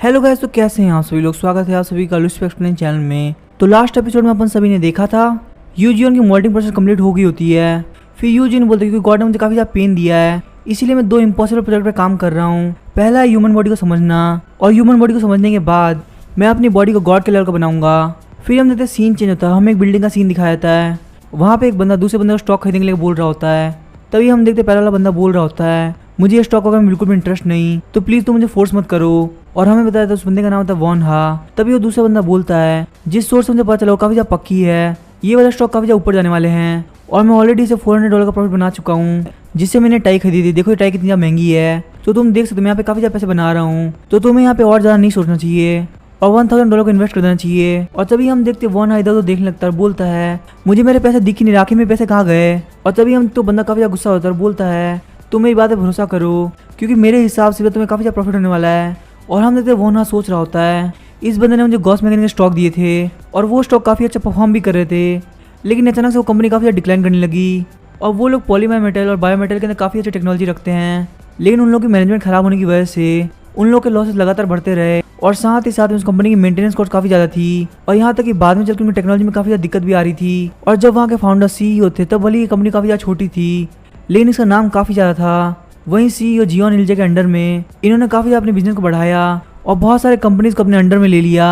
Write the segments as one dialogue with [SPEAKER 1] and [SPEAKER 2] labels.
[SPEAKER 1] Hello guys, तो कैसे हैं आप सभी लोग। स्वागत है आप सभी का लुस्प एक्सप्लेन चैनल में। तो लास्ट एपिसोड में अपन सभी ने देखा था यूजीन की मोल्डिंग प्रोसेस कंप्लीट हो गई होती है। फिर यूजीन बोलते हैं कि गॉड ने मुझे काफी ज्यादा पेन दिया है, इसीलिए मैं 2 इम्पॉसिबल प्रोजेक्ट पे काम कर रहा हूँ। पहला है ह्यूमन बॉडी को समझना, और ह्यूमन बॉडी को समझने के बाद मैं अपनी बॉडी को गॉड के लेवल का बनाऊंगा। फिर हम देखते हैं सीन चेंज होता है, हमें एक बिल्डिंग का सीन दिखाया जाता है। वहाँ पे एक बंदा दूसरे बंदे को स्टॉक खरीदने के लिए बोल रहा होता है। तभी हम देखते पहला वाला बंदा बोल रहा होता है, मुझे ये स्टॉक वगैरह में बिल्कुल भी इंटरेस्ट नहीं, तो प्लीज तुम मुझे फोर्स मत करो। और हमें बताया था उस बंदे का नाम होता है वॉन हा। तभी वो दूसरा बंदा बोलता है, जिस सोर्स से मुझे पता चला वो काफी ज्यादा पक्की है, ये वाला स्टॉक काफी ज्यादा ऊपर जाने वाले हैं, और मैं ऑलरेडी इसे $400 का प्रॉफिट बना चुका हूँ, जिससे मैंने टाई खरीदी थी। देखो ये टाई कितनी ज्यादा महंगी है, तो तुम देख सकते हो मैं यहाँ पे काफी ज्यादा पैसे बना रहा हूँ, तो तुम्हें यहाँ पे और ज्यादा नहीं सोचना चाहिए और $1000 को इन्वेस्ट कर देना चाहिए। और तभी हम देखते वॉन हा इधर उधर देखने लगता है, बोलता है मुझे मेरे पैसे दिख ही नहीं, आखिर में पैसे कहाँ गए। और तभी हम तो बंदा काफी ज्यादा गुस्सा होता है और बोलता है तुम मेरी बात पे भरोसा करो, क्योंकि मेरे हिसाब से तुम्हें काफी ज्यादा प्रॉफिट होने वाला है। और हम देखते वॉन हा सोच रहा होता है, इस बंदे ने मुझे गॉस मैकेनिक के स्टॉक दिए थे और वो स्टॉक काफी अच्छा परफॉर्म भी कर रहे थे, लेकिन अचानक से वो कंपनी काफी ज्यादा डिक्लाइन करने लगी। और वो लोग पॉलीमर मेटल और बायोमेटल के अंदर काफी अच्छी टेक्नोलॉजी रखते हैं, लेकिन उन लोगों की मैनेजमेंट खराब होने की वजह से उन लोगों के लॉसेस लगातार बढ़ते रहे, और साथ ही साथ में उस कंपनी की मेंटेनेंस कॉस्ट काफी ज्यादा थी। और यहाँ तक कि बाद में चलकर उनकी टेक्नोलॉजी में काफी ज्यादा दिक्कत भी आ रही थी। और जब वहाँ के फाउंडर CEO थे, तब भले ये कंपनी काफी ज्यादा छोटी थी, लेकिन इसका नाम काफी ज्यादा था। वहीं CEO जियोन इल्जे के अंडर में इन्होंने काफी ज्यादा अपने बिजनेस को बढ़ाया और बहुत सारे कंपनीज को अपने अंडर में ले लिया।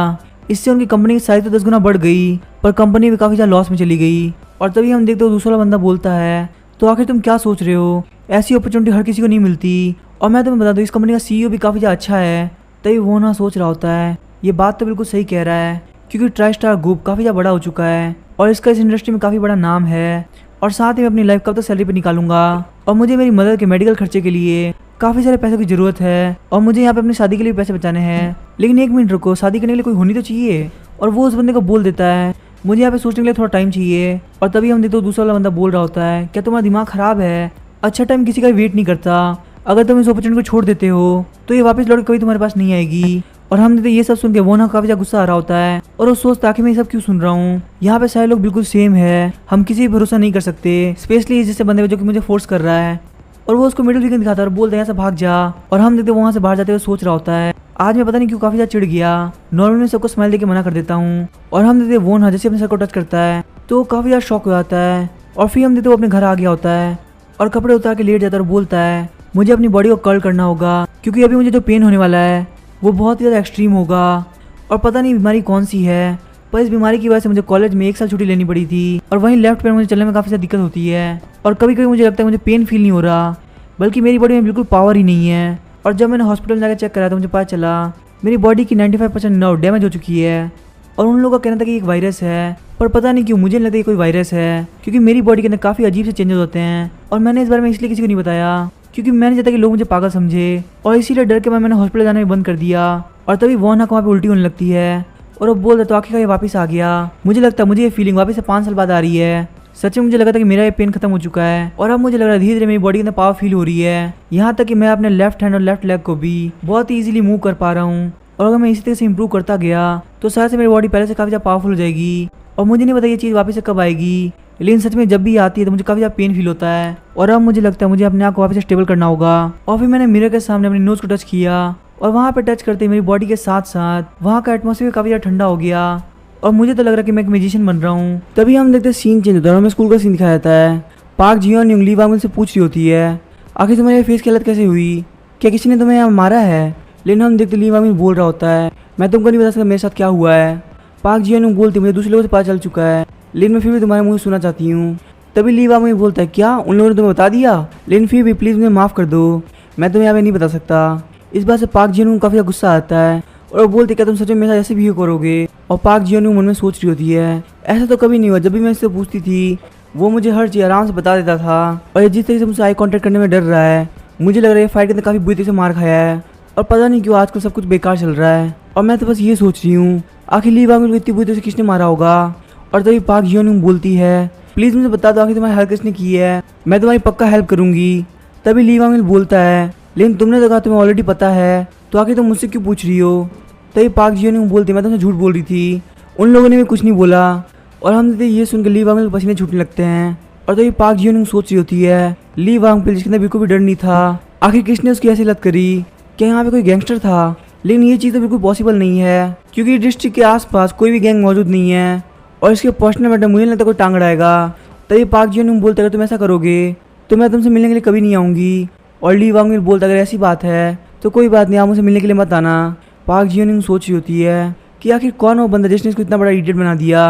[SPEAKER 1] इससे उनकी कंपनी की साइज तो 10 गुना बढ़ गई, पर कंपनी भी काफी ज्यादा लॉस में चली गई। और तभी हम देखते हो दूसरा बंदा बोलता है, तो आखिर तुम क्या सोच रहे हो, ऐसी अपॉर्चुनिटी हर किसी को नहीं मिलती, और मैं तुम्हें बता दूं इस कंपनी का CEO भी काफी ज्यादा अच्छा है। तभी वो ना सोच रहा होता है, ये बात तो बिल्कुल सही कह रहा है, क्योंकि ट्राइस्टार ग्रुप काफी ज्यादा बड़ा हो चुका है और इसका इस इंडस्ट्री में काफी बड़ा नाम है। और साथ ही मैं अपनी लाइफ कब तक सैलरी पे निकालूंगा, और मुझे मेरी मदर के मेडिकल खर्चे के लिए काफी सारे पैसों की जरूरत है, और मुझे यहाँ पे अपनी शादी के लिए पैसे बचाने हैं। लेकिन 1 मिनट रुको, शादी करने के लिए कोई होनी तो चाहिए। और वो उस बंदे को बोल देता है, मुझे यहाँ पे सोचने के लिए थोड़ा टाइम चाहिए। और तभी हम देखते हो दूसरा वाला बंदा बोल रहा होता है, क्या तुम्हारा दिमाग खराब है, अच्छा टाइम किसी का वेट नहीं करता, अगर तुम इस अपॉर्चुनिटी को छोड़ देते हो तो ये वापस लौट के कभी तुम्हारे पास नहीं आएगी। और हम देखते ये सब सुन के वो ना काफी ज्यादा गुस्सा आ रहा होता है, और वो सोचता है कि मैं ये सब क्यों सुन रहा हूँ, यहाँ पे सारे लोग बिल्कुल सेम है, हम किसी पर भरोसा नहीं कर सकते, स्पेशली जैसे बंदे जो कि मुझे फोर्स कर रहा है। और वो उसको मिडिल फिंगर दिखाता है और बोलते हैं ऐसा भाग जा। और हम देखते वहाँ से बाहर जाते हुए सोच रहा होता है, आज मैं पता नहीं क्यों काफी ज्यादा चिढ़ गया, नॉर्मली मैं सबको स्माइल देके मना कर देता हूँ। और हम देखते वो ना जैसे अपने सर को टच करता है तो काफी ज्यादा शॉक हो जाता है। और फिर हम देखते वो अपने घर आ गया होता है और कपड़े उतार के लेट जाता है और बोलता है मुझे अपनी बॉडी को कर्ल करना होगा, क्योंकि अभी मुझे जो पेन होने वाला है वो बहुत ही ज़्यादा एक्सट्रीम होगा, और पता नहीं बीमारी कौन सी है, पर इस बीमारी की वजह से मुझे कॉलेज में 1 साल छुट्टी लेनी पड़ी थी। और वहीं लेफ्ट पैर मुझे चलने में काफ़ी ज़्यादा दिक्कत होती है, और कभी कभी मुझे लगता है मुझे पेन फील नहीं हो रहा, बल्कि मेरी बॉडी में बिल्कुल पावर ही नहीं है। और जब मैंने हॉस्पिटल में जाकर चेक करा तो मुझे पता चला मेरी बॉडी की 95% नर्व डैमेज हो चुकी है। और उन लोगों का कहना था कि एक वायरस है, पर पता नहीं क्यों मुझे नहीं लगता ये कोई वायरस है, क्योंकि मेरी बॉडी के अंदर काफ़ी अजीब से चेंजेस होते हैं। और मैंने इस बारे में इसलिए किसी को नहीं बताया क्योंकि मैंने चाहता कि लोग मुझे पागल समझे, और इसीलिए डर के बाद मैंने हॉस्पिटल जाना भी बंद कर दिया। और तभी वो ना वहाँ पे उल्टी होने लगती है और वो बोल रहा तो आखिरकार ये वापस आ गया। मुझे लगता है मुझे ये फीलिंग वापस से 5 साल बाद आ रही है। सच में मुझे लगा था कि मेरा ये पेन खत्म हो चुका है, और अब मुझे लग रहा है धीरे धीरे मेरी बॉडी के अंदर पावर फील हो रही है, यहाँ तक कि मैं अपने लेफ्ट हैंड और लेफ्ट लेग को भी बहुत ही ईजिली मूव कर पा रहा हूँ। और अगर मैं इसी तरह से इंप्रूव करता गया तो शायद से मेरी बॉडी पहले से काफ़ी ज़्यादा पावरफुल हो जाएगी। और मुझे नहीं पता ये चीज़ वापस से कब आएगी, लेकिन सच में जब भी आती है तो मुझे काफ़ी ज़्यादा पेन फील होता है। और अब मुझे लगता है मुझे अपने आप को वापस से स्टेबल करना होगा। और फिर मैंने मिरर के सामने अपनी नोज़ को टच किया, और वहाँ पे टच करते मेरी बॉडी के साथ साथ वहाँ का एटमॉस्फेयर काफ़ी ज़्यादा ठंडा हो गया, और मुझे तो लग रहा है कि मैं एक म्यूजिशियन बन रहा हूँ। तभी हम देखते सीन चेंज होता है, हमें स्कूल का सीन दिखाया जाता है। पार्क जियोन यूंग ली वांग से पूछ रही होती है, आखिर तुम्हारे फेस की हालत कैसे हुई, क्या किसी ने तुम्हें यहाँ मारा है। लेकिन हम देखते ली वांग बोल रहा होता है, मैं तुमको नहीं बता सकता मेरे साथ क्या हुआ है। पार्क जियोन बोलती मुझे दूसरे लोगों से पता चल चुका है, लेकिन मैं फिर भी तुम्हारे मुँह सुनना चाहती हूँ। तभी ली वांग बोलता है, क्या उन लोगों ने तुम्हें बता दिया, लेकिन फिर भी प्लीज़ मुझे माफ़ कर दो, मैं तुम्हें यहाँ पे नहीं बता सकता। इस बात से पार्क जियोन काफ़ी गुस्सा आता है, और वो बोलते क्या तुम सच में मेरे साथ ऐसे भी करोगे। और पार्क जियोन मन में सोच रही होती है, ऐसा तो कभी नहीं हुआ, जब भी मैं इससे पूछती थी वो मुझे हर चीज़ आराम से बता देता था, और ये जिस तरीके से मुझसे आई कॉन्टैक्ट करने में डर रहा है, मुझे लग रहा है फाइट के अंदर काफ़ी बुरी तरीके से मार खाया है, और पता नहीं क्यों आजकल सब कुछ बेकार चल रहा है। और मैं तो बस ये सोच रही हूँ आखिर ली वांग को इतनी बुरी तरह से किसने मारा होगा। और तभी पार्क जियोन बोलती है, प्लीज़ मुझे बता दो आखिर तुम्हारी हेल्प किसने की है, मैं तुम्हारी पक्का हेल्प करूँगी। तभी ली वांग बोलता है, लेकिन तुमने तो कहा तुम्हें ऑलरेडी पता है, तो आखिर तुम मुझसे क्यों पूछ रही हो। तभी पार्क जियोन बोलती मैं तुमसे झूठ बोल रही थी, उन लोगों ने भी कुछ नहीं बोला। और हम ये सुन के ली वांग के पसीने छूटने लगते हैं। और तभी पार्क जियोन सोच रही होती है ली वांग पे जिसके अंदर बिल्कुल भी डर नहीं था, आखिर किसने उसकी ऐसी लत करी, क्या यहाँ पे कोई गैंगस्टर था। लेकिन ये चीज़ तो बिल्कुल पॉसिबल नहीं है, क्योंकि डिस्ट्रिक्ट के आसपास कोई भी गैंग मौजूद नहीं है और इसके पर्सनल मैटर मुझे नहीं लगता कोई टांग अड़ाएगा। तभी पार्क जी बोलते अगर तुम ऐसा करोगे तो मैं तुमसे मिलने के लिए कभी नहीं आऊँगी। और ली वांग बोलता अगर ऐसी बात है तो कोई बात नहीं, आप मुझसे मिलने के लिए मत आना। पार्क जी सोच रही होती है कि आखिर कौन वो बंदा जिसने इसको इतना बड़ा इडियट बना दिया।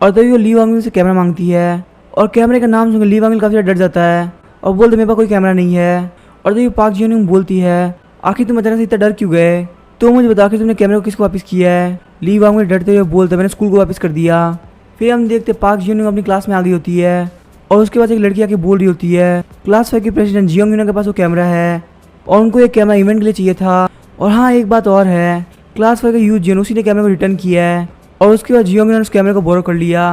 [SPEAKER 1] और तभी वो ली वांग से कैमरा मांगती है और कैमरे का नाम सुनकर ली वांग काफ़ी ज़्यादा डर जाता है और बोलते मेरे पास कोई कैमरा नहीं है। और तभी पार्क जी बोलती है आखिर तुम अचानक से इतना डर क्यों गए, तो मुझे बता आखिर तुमने कैमरे को किसको वापस किया है। ली वांग डरते हुए बोलते मैंने स्कूल को वापस कर दिया। फिर हम देखते पार्क जी अपनी क्लास में आ गई होती है और उसके बाद एक लड़की आके बोल रही होती है क्लास 5 के प्रेसिडेंट जियोंग यूना के पास वो कैमरा है और उनको एक कैमरा इवेंट के लिए चाहिए था। और हाँ एक बात और है, क्लास 5 का यूज जियोन उसी ने कैमरे को रिटर्न किया है और उसके बाद जियोंग ने उस कैमरे को बोरो कर लिया।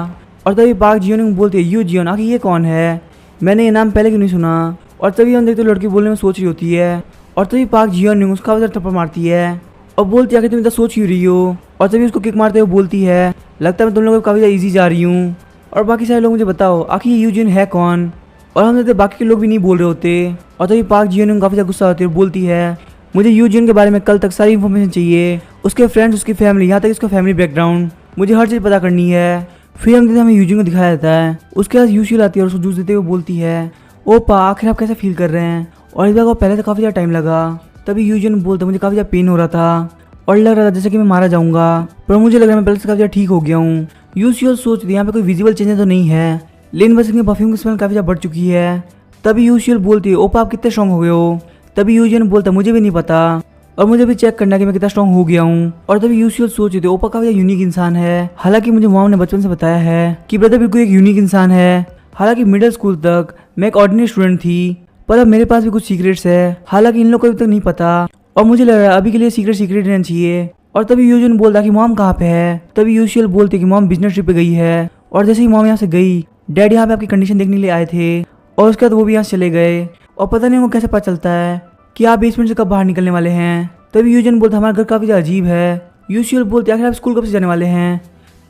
[SPEAKER 1] और तभी पार्क जियोंग बोलते हैं यू जियोन आखिर ये कौन है, मैंने ये नाम पहले क्यों नहीं सुना। और तभी हम देखते लड़की बोलने में सोच रही होती है और तभी पार्क जियोंग उसका वजह थप्पड़ मारती है और बोलती है कि तुम इतना सोच क्यों रही हो। और तभी उसको किक मारते हुए बोलती है लगता है मैं तुम लोगों को काफ़ी ज़्यादा ईजी जा रही हूँ और बाकी सारे लोग मुझे बताओ आखिर ये यू जियोन है कौन। और हम देखते बाकी के लोग भी नहीं बोल रहे होते। और तभी पार्क जियोंग काफ़ी ज़्यादा गुस्सा होती है और बोलती है मुझे यू जियोन के बारे में कल तक सारी इन्फॉर्मेशन चाहिए, उसके फ्रेंड्स, उसकी फैमिली, यहाँ तक उसका फैमिली बैकग्राउंड, मुझे हर चीज़ पता करनी है। फिर हम देखते हमें यू जियोंग को दिखाया जाता है, उसके पास यूशियल आती है और उसको जूस देते हुए बोलती है ओपा आखिर आप कैसे फील कर रहे हैं। और इस बार को पहले से काफ़ी ज़्यादा टाइम लगा। तभी यू जियोंग बोलते मुझे काफ़ी ज़्यादा पेन हो रहा था और लग रहा था जैसे कि मैं मारा जाऊंगा, पर मुझे लग रहा है मैं पहले से काफ़ी ज़्यादा ठीक हो गया हूँ। यूशियल सोच रही यहाँ पे कोई विजिबल चेंजेस तो नहीं है, लेकिन बस इनकी परफ्यूम की स्मेल काफ़ी ज़्यादा बढ़ चुकी है। तभी यूशियल बोलती है ओपा आप कितने स्ट्रॉन्ग हो गए हो। तभी यू जियोंग बोलता मुझे भी नहीं पता और मुझे भी चेक करना कि मैं कितना स्ट्रॉन्ग हो गया हूँ। और तभी यूशियल सोच रही थी ओपा काफी यूनिक इंसान है, हालांकि मुझे मॉम ने बचपन से बताया है कि ब्रदर बिल्कुल एक यूनिक इंसान है। हालांकि मिडिल स्कूल तक मैं एक ऑर्डिनरी स्टूडेंट थी, पर अब मेरे पास भी कुछ सीक्रेट्स है, हालांकि इन लोग को अभी तक नहीं पता और मुझे लग रहा है अभी के लिए सीक्रेट रहना चाहिए। और तभी यू जियोंग बोलता कि मॉम कहाँ पे है। तभी यूशियल बोलते कि मॉम बिजनेस ट्रिप पे गई है। और जैसे ही मॉम यहाँ से गई डैडी यहाँ पे आपकी कंडीशन देखने के लिए आए थे और उसके बाद वो भी यहाँ चले गए और पता नहीं उनको कैसे पता चलता है कि आप बेसमेंट से कब बाहर निकलने वाले हैं। तभी यू जियोंग बोलता हमारा घर काफ़ी अजीब है। यूशियल बोलते आखिर आप स्कूल कब से जाने वाले हैं।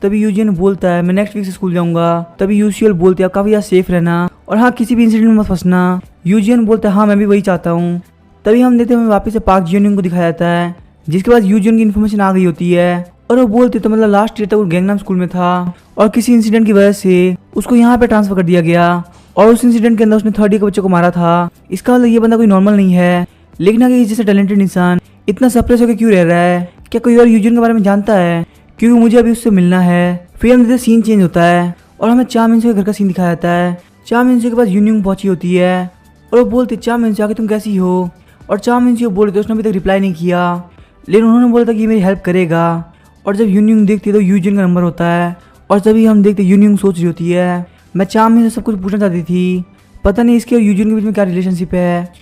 [SPEAKER 1] तभी यू जियोंग बोलता है मैं नेक्स्ट वीक से स्कूल जाऊंगा। तभी यूशियल बोलते आप काफ़ी ज़्यादा सेफ रहना और हाँ किसी भी इंसिडेंट में मत फंसना। यू जियोंग बोलता है हाँ मैं भी वही चाहता हूँ। तभी हम देखते हैं वापस से पार्क जियोंग को दिखाया जाता है, जिसके बाद यू जियोंग की इन्फॉर्मेशन आ गई होती है और वो बोलते तो मतलब लास्ट ईयर तक वो गैंगनाम स्कूल में था और किसी इंसिडेंट की वजह से उसको यहाँ पे ट्रांसफर कर दिया गया और उस इंसिडेंट के अंदर उसने 3rd ईयर के बच्चे को मारा था। इसका मतलब ये बंदा कोई नॉर्मल नहीं है, लेकिन अगर जैसे टैलेंटेड इंसान इतना सप्रेस होकर क्यों रह रहा है, क्या कोई और यू जियोंग के बारे में जानता है, क्योंकि मुझे अभी उससे मिलना है। फिर हम सीन चेंज होता है और हमें चा मिनसो के घर का सीन दिखाया जाता है। चा मिनसो के पास यूनियंग पहुंची होती है और वो बोलती चा मिनसो आके तुम कैसी हो। और चा मिनसो बोलते उसने अभी तक रिप्लाई नहीं किया, लेकिन उन्होंने बोला था कि मेरी हेल्प करेगा। और जब यूनियंग देखती है तो यू जियोंग का नंबर होता है और तभी हम देखते यूनियंग सोच रही होती है मैं चा मिनसो से सब कुछ पूछना चाहती थी, पता नहीं इसके और यू जियोंग के बीच में क्या रिलेशनशिप है।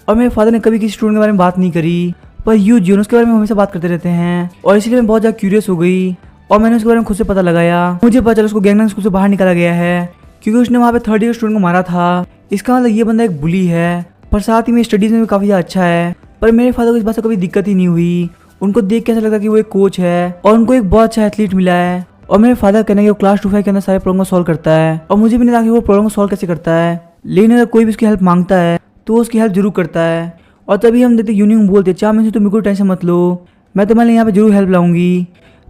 [SPEAKER 1] और मेरे फादर ने कभी किसी स्टूडेंट के बारे में बात नहीं करी, पर यू जियोंग उसके बारे में हमेशा बात करते रहते हैं और इसलिए मैं बहुत ज़्यादा क्यूरियस हो गई और मैंने उसके बारे में खुद से पता लगाया। मुझे पता चला उसको गैंगनाम स्कूल से बाहर निकाला गया है क्योंकि उसने वहाँ पे 3rd ईयर स्टूडेंट को मारा था। इसका मतलब ये बंदा एक बुली है, पर साथ ही में स्टडीज़ में भी काफ़ी ज़्यादा अच्छा है। पर मेरे फादर को इस बात से कभी दिक्कत ही नहीं हुई, उनको देख के ऐसा लगता कि वो एक कोच है और उनको एक बहुत अच्छा एथलीट मिला है। और मेरे फादर कहने कि वो क्लास 2-5 के अंदर सारे प्रॉब्लम को सॉल्व करता है और मुझे भी नहीं था कि वो प्रॉब्लम को सॉल्व कैसे करता है, लेकिन अगर कोई भी उसकी हेल्प मांगता है तो वो उसकी हेल्प जरूर करता है। और तभी हम देखते यूनियंग बोलते चा मिनसो तुम बिल्कुल टेंशन मत लो, मैं तुम्हारे यहाँ पे जरूर हेल्प लाऊंगी,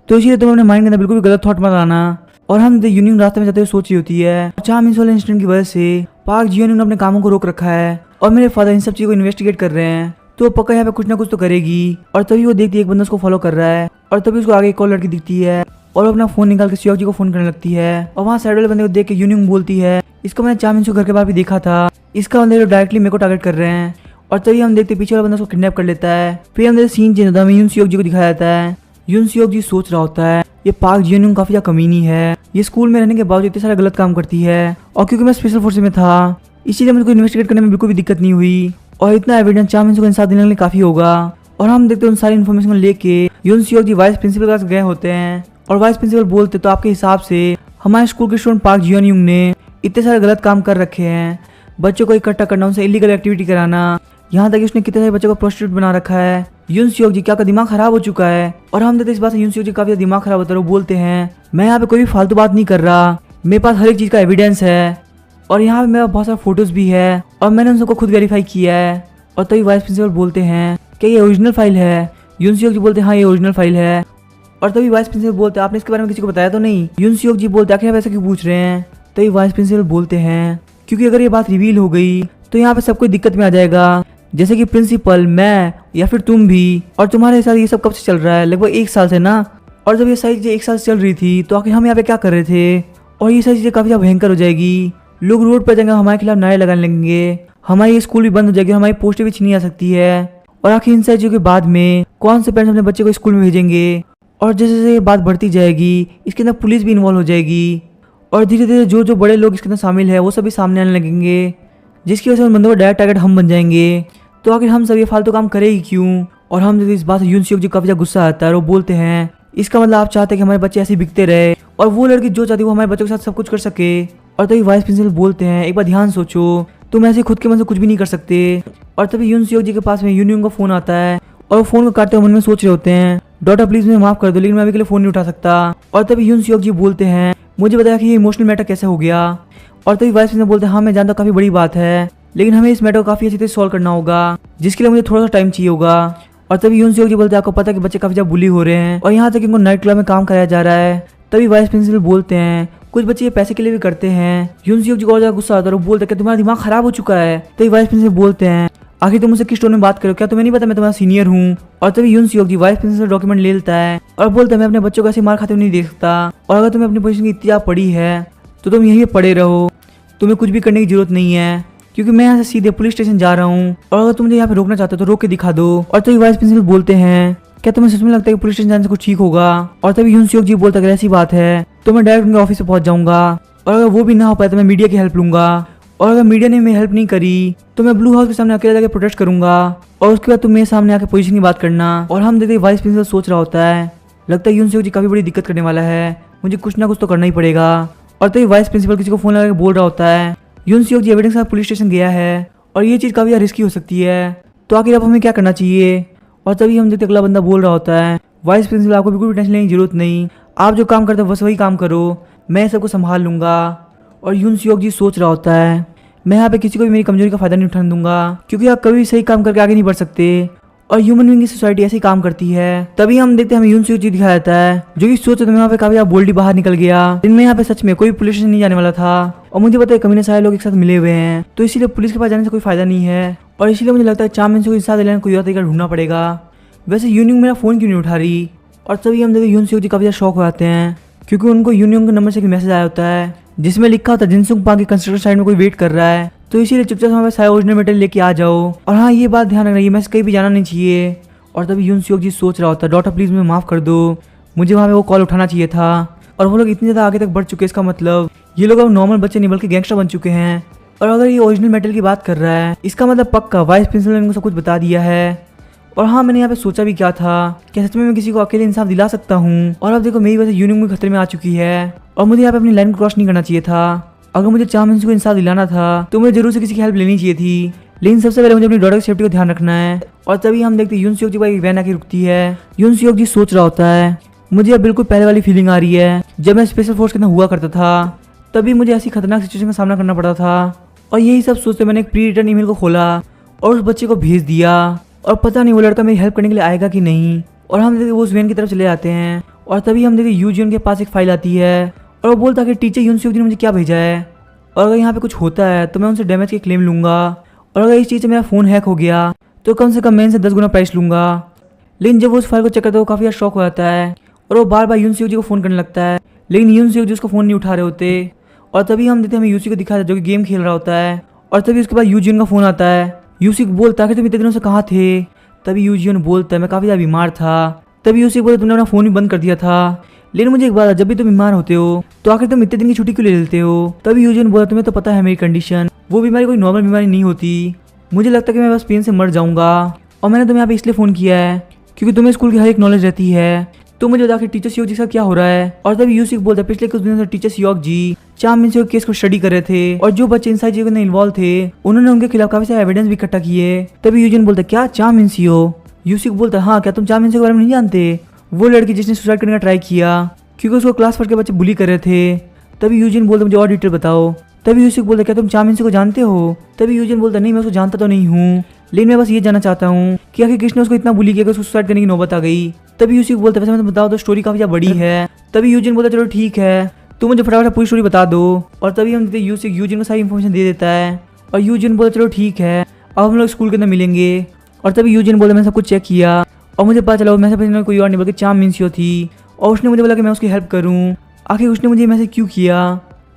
[SPEAKER 1] तो इसीलिए तुम अपने माइंड के अंदर बिल्कुल भी गलत थॉट मत आना। और हम यूनियंग रास्ते में जाते हुए सोच रही होती है चा मिनसो वाले इंसिडेंट की वजह से पार्क जियोंग ने अपने कामों को रोक रखा है और मेरे फादर इन सब चीज़ों को इन्वेस्टिगेट कर रहे हैं, तो पक्का यहाँ पे कुछ ना कुछ तो करेगी। और तभी वो देखती है एक बंदा उसको फॉलो कर रहा है और तभी उसको आगे एक और लड़की दिखती है और वो अपना फोन निकाल के सियोक जी को फोन करने लगती है। और वहाँ साइड वाले बंदे को देख के यूनियंग बोलती है इसको मैंने चा मिनसो घर के बाहर भी देखा था, इसका मतलब डायरेक्टली मेरे को टारगेट कर रहे हैं। और तभी हम देखते पीछे वाला बंदा उसको किडनैप कर लेता है। फिर हम देखते सीन चेंज होता है, हमें यून सियोक जी को दिखाया जाता है। यून सियोक जी सोच रहा होता है ये पार्क जियोंग काफी ज्यादा कमीनी है, ये स्कूल में रहने के बावजूद इतने सारे गलत काम करती है और क्योंकि मैं स्पेशल फोर्सेस में था इसीलिए मुझे इन्वेस्टिगेट करने में बिल्कुल भी दिक्कत नहीं हुई और इतना एविडेंस चा मिनसो को इंसाफ देने के लिए काफी होगा। और हम देखते हैं उन सारी इन्फॉर्मेशन को लेके यून सियोक जी वाइस प्रिंसिपल के पास गए होते हैं और वाइस प्रिंसिपल बोलते तो आपके हिसाब से हमारे स्कूल के स्टूडेंट पार्क जियोंग ने इतने सारे गलत काम कर रखे हैं, बच्चों को इकट्ठा करना, उनसे इलीगल एक्टिविटी कराना, यहाँ तक कि उसने कितने सारे बच्चों को प्रोस्टिट्यूट बना रखा है। यून सियोक जी क्या का दिमाग खराब हो चुका है। और हम देखते इस बात से यून सियोक जी काफी दिमाग खराब होता है, वो बोलते हैं मैं यहाँ पे कोई भी फालतू बात नहीं कर रहा, मेरे पास हर एक चीज का एविडेंस है और यहाँ पे मेरा बहुत सारा फोटोज भी है और मैंने उन सबको खुद वेरीफाई किया है। और तभी वाइस प्रिंसिपल बोलते हैं कि ये ओरिजिनल फाइल है यून सियोक जी बोलते हाँ ये ओरिजिनल फाइल है। और तभी वाइस प्रिंसिपल बोलते आपने इसके बारे में किसी को बताया तो नहीं। यून सियोक जी बोलते आखिर आप ऐसा क्यों पूछ रहे हैं। तभी वाइस प्रिंसिपल बोलते हैं क्योंकि अगर ये बात रिवील हो गई तो यहाँ पे सब कोई दिक्कत में आ जाएगा, जैसे कि प्रिंसिपल, मैं या फिर तुम भी। और तुम्हारे साथ ये सब कब से चल रहा है, लगभग 1 साल से ना। और जब ये सारी चीजें 1 साल से चल रही थी तो आखिर हम यहाँ पे क्या कर रहे थे। और ये सारी चीजें काफी ज्यादा भयंकर हो जाएगी, लोग रोड पर जाएंगे, हमारे खिलाफ नारे लगाने लगेंगे, हमारी स्कूल भी बंद हो जाएगी, हमारी पोस्टें भी छीनी आ सकती है। और आखिर इन सारी चीजों के बाद में कौन से पेरेंट्स अपने बच्चे को स्कूल में भेजेंगे। और जैसे जैसे ये बात बढ़ती जाएगी इसके अंदर पुलिस भी इन्वॉल्व हो जाएगी। और धीरे धीरे जो जो बड़े लोग इसके अंदर शामिल है वो सभी सामने आने लगेंगे, जिसकी वजह से उन बंदों का डायरेक्ट टारगेट हम बन जाएंगे। तो आखिर हम सब ये फालतू काम करेगी क्यों। और हम इस बात से यून सियोक जी काफी ज्यादा गुस्सा आता है और वो बोलते हैं इसका मतलब आप चाहते हैं कि हमारे बच्चे ऐसे बिकते रहे और वो लड़की जो चाहती है वो हमारे बच्चों के साथ सब कुछ कर सके। और तभी वाइस प्रिंसिपल बोलते हैं एक बार ध्यान सोचो, तुम ऐसे खुद के मन से कुछ भी नहीं कर सकते। और तभी यून सियोक जी के पास में यूनियन का फोन आता है और वो फोन को काटते हुए मन में सोच रहे होते हैं डॉटर प्लीज मुझे माफ कर दो, लेकिन मैं अभी के लिए फोन नहीं उठा सकता। और तभी यून सियोक जी बोलते हैं मुझे बताया कि ये इमोशनल मैटर कैसे हो गया। और तभी वाइस प्रिंसिपल बोलते हैं हाँ मैं जानता हूँ काफी बड़ी बात है, लेकिन हमें इस मैटर को काफी अच्छी तरह सॉल्व करना होगा, जिसके लिए मुझे थोड़ा सा टाइम चाहिए होगा। और तभी यून सियोक जी बोलते हैं आपको पता है कि बच्चे काफी ज्यादा बुली हो रहे हैं और यहाँ तक इनको नाइट क्लब में काम कराया जा रहा है। तभी वाइस प्रिंसिपल बोलते हैं कुछ बच्चे ये पैसे के लिए भी करते हैं। यून सियोक जी को और ज्यादा गुस्सा आता है और वो बोलते हैं कि तुम्हारा दिमाग खराब हो चुका है। तभी वाइस प्रिंसिपल बोलते हैं आखिर तुम मुझसे किस टोन में बात करो, क्या तुम्हें नहीं पता मैं तुम्हारा सीनियर हूँ। और तभी यून सियोक जी वाइस प्रिंसिपल डॉक्यूमेंट ले लेता है और बोलता है मैं अपने बच्चों को ऐसे मार खाते हुए नहीं देख सकता, और अगर तुम्हें अपनी पोजीशन की इतनी पड़ी है तो तुम यहीं पड़े रहो, तुम्हें कुछ भी करने की जरूरत नहीं है, क्योंकि मैं यहाँ से सीधे पुलिस स्टेशन जा रहा हूँ और अगर तुम मुझे यहाँ पे रोकना चाहते हो तो रोक के दिखा दो। और तभी वाइस प्रिंसिपल बोलते हैं क्या तुम्हें सच में लगता है कि पुलिस स्टेशन जाने से कुछ ठीक होगा। और तभी यून सियोक जी बोलता है ऐसी बात है तो मैं डायरेक्ट उनके ऑफिस पे पहुंच जाऊंगा, और अगर वो भी ना हो पाए तो मैं मीडिया की हेल्प लूंगा, और अगर मीडिया ने मेरी हेल्प नहीं करी तो मैं ब्लू हाउस के सामने अकेले जाकर प्रोटेस्ट करूंगा, और उसके बाद तुम मेरे सामने आके पोजीशन की बात करना। और हम देखते वाइस प्रिंसिपल सोच रहा होता है लगता है यून सियोक जी काफी बड़ी दिक्कत करने वाला है, मुझे कुछ ना कुछ तो करना ही पड़ेगा। और तभी वाइस प्रिंसिपल किसी को फोन लगा के बोल रहा होता है यून सियोक जी एविडेंस के साथ पुलिस स्टेशन गया है और ये चीज़ काफ़ी रिस्की हो सकती है, तो आखिर अब हमें क्या करना चाहिए। और तभी हम देखते अगला बंदा बोल रहा होता है वाइस प्रिंसिपल आपको बिल्कुल भी टेंशन लेने की जरूरत नहीं, आप जो काम करते हो बस वही काम करो, मैं सबको संभाल लूंगा। और यून सियोक जी सोच रहा होता है मैं यहाँ पे किसी को भी मेरी कमजोरी का फायदा नहीं उठाने दूंगा, क्योंकि आप कभी सही काम करके आगे नहीं बढ़ सकते और ह्यूमन बीइंग की सोसाइटी ऐसे ही काम करती है। तभी हम देखते हैं हमें यून सियोक जी दिखाया जाता है जो कि सोच रहे यहाँ पे काफी बोल्डी बाहर निकल गया, जिनमें यहाँ पे सच में कोई पुलिस स्टेशन नहीं जाने वाला था। और मुझे पता है कमीने सारे लोग एक साथ मिले हुए हैं, तो इसीलिए पुलिस के पास जाने से कोई फायदा नहीं है, और इसीलिए मुझे लगता है चाम को साथ लेने कोई और तरीका ढूंढना पड़ेगा। वैसे यूनियन मेरा फोन क्यों नहीं उठा रही। और तभी हम देखते यून सियोक जी काफी ज्यादा शौक हो जाते हैं, क्योंकि उनको यूनियन के नंबर से एक मैसेज आया होता है जिसमें लिखा होता है जिनसुंग पार्क के कंस्ट्रक्शन साइड में कोई वेट कर रहा है, तो इसीलिए चुपचाप हमारे सारे ओरिजिनल मटेरियल लेके आ जाओ। और हाँ ये बात ध्यान रखना ये मैसेज कहीं भी जाना नहीं चाहिए। और तभी यून सियोक जी सोच रहा होता है डॉक्टर प्लीज मुझे माफ कर दो, मुझे वहाँ पे वो कॉल उठाना चाहिए था। और वो लोग इतने ज़्यादा आगे तक बढ़ चुके हैं, इसका मतलब ये लोग अब नॉर्मल बच्चे नहीं बल्कि गैंगस्टर बन चुके हैं। और अगर ये ओरिजिनल मेटल की बात कर रहा है इसका मतलब पक्का वाइस प्रिंसिपल ने इनको सब कुछ बता दिया है। और हाँ मैंने यहाँ पे सोचा भी क्या था कि सच में मैं किसी को अकेले इंसाफ दिला सकता हूँ। और अब देखो मेरी वजह से यूनियन भी खतरे में आ चुकी है और मुझे यहाँ पे अपनी लाइन क्रॉस नहीं करना चाहिए था। अगर मुझे चाम को इंसाफ दिलाना था तो मुझे जरूर से किसी की हेल्प लेनी चाहिए थी, लेकिन सबसे पहले मुझे अपनी डॉटर की सेफ्टी को ध्यान रखना है। और तभी हम देखते यून सियोक जी का एक वैन आके रुकती है। यून सियोक जी सोच रहा होता है मुझे अब बिल्कुल पहले वाली फीलिंग आ रही है जब मैं स्पेशल फोर्स के अंदर हुआ करता था, तभी मुझे ऐसी खतरनाक सिचुएशन का सामना करना पड़ता था। और यही सब सोचते मैंने एक प्री रिटर्न ईमेल को खोला और उस बच्चे को भेज दिया, और पता नहीं वो लड़का मेरी हेल्प करने के लिए आएगा कि नहीं। और हम देखते वो उस वैन की तरफ चले जाते हैं और तभी हम देखते यूजियन के पास एक फाइल आती है और वो बोलता है कि टीचर यून सियोक जी ने मुझे क्या भेजा है, और अगर यहाँ पे कुछ होता है तो मैं उनसे डैमेज की क्लेम लूंगा, और अगर इस चीज़ से मेरा फ़ोन हैक हो गया तो कम से कम मैं इनसे 10 गुना प्राइस लूंगा। लेकिन जब वो उस फाइल को चेक करता है वो काफ़ी ज़्यादा शॉक हो जाता है और वो बार बार यून सियोक जी को फ़ोन करने लगता है, लेकिन यून सियोक जी उसको फ़ोन नहीं उठा रहे होते। और तभी हम देखते हैं हमें यूसी को दिखाया जो कि गेम खेल रहा होता है, और तभी उसके बाद यूजियन का फ़ोन आता है। यूसी को बोलता है कि तुम इतने दिनों से कहाँ थे। तभी यूजियन बोलता है मैं काफ़ी ज़्यादा बीमार था। तभी यूसी बोलता तुमने अपना फ़ोन भी बंद कर दिया था, लेकिन मुझे एक बात जब भी तुम बीमार होते हो तो आखिर तुम इतने दिन की छुट्टी क्यों ले लेते हो। तभी यूजियन बोला तुम्हें तो पता है मेरी कंडीशन, वो बीमारी कोई नॉर्मल बीमारी नहीं होती, मुझे लगता है कि मैं बस पेन से मर जाऊंगा, और मैंने तुम्हें यहाँ पे इसलिए फ़ोन किया है क्योंकि तुम्हें स्कूल की हर एक नॉलेज रहती है, तो मुझे आखिर टीचर सियोक जी के साथ क्या हो रहा है। और तभी यूसी बोलता है पिछले कुछ दिनों से टीचर सियोक जी चाम मिन सियोक केस को स्टडी कर रहे थे, और जो बच्चे इन सारी चीज़ों में इन्वॉल्व थे उन्होंने उनके खिलाफ काफी सारे एविडेंस भी इकट्ठा किए। तभी यूजियन बोलता है क्या चाम मिन सियो। यूसी बोलता है हाँ क्या तुम चाम मिन सियो के बारे में नहीं जानते, वो लड़की जिसने सुसाइड करने का ट्राई किया क्योंकि उसको क्लास फर्स्ट के बच्चे बुली कर रहे थे। तभी यूजिन बोलता मुझे और डिटेल बताओ। तभी यूसी बोलता क्या तुम चाम मिन सियो को जानते हो। तभी यूजिन बोलता नहीं मैं उसको जानता तो नहीं हूँ, लेकिन मैं बस ये जानना चाहता हूँ कि आखिर किसने उसको इतना बुली किया कि उसको सुसाइड करने की नौबत आ गई। तभी यूसी को बोलता है वैसे मैं बताओ तो स्टोरी काफी ज्यादा बड़ी है। तभी यूजिन बोलता चलो ठीक है, तुम मुझे फटाफट पूरी स्टोरी बता दो। और तभी हम देखते यूजिन को सारी इन्फॉर्मेशन दे देता है और यूजिन बोलता चलो ठीक है, अब हम लोग स्कूल के अंदर मिलेंगे। और तभी यूजिन बोलता मैंने सब कुछ चेक किया और मुझे पता चला मैसेज भेजने कोई और नहीं बल्कि चाम मिन्सियो थी। और उसने मुझे बोला कि मैं उसकी हेल्प करूँ। आखिर उसने मुझे मैसेज क्यों किया,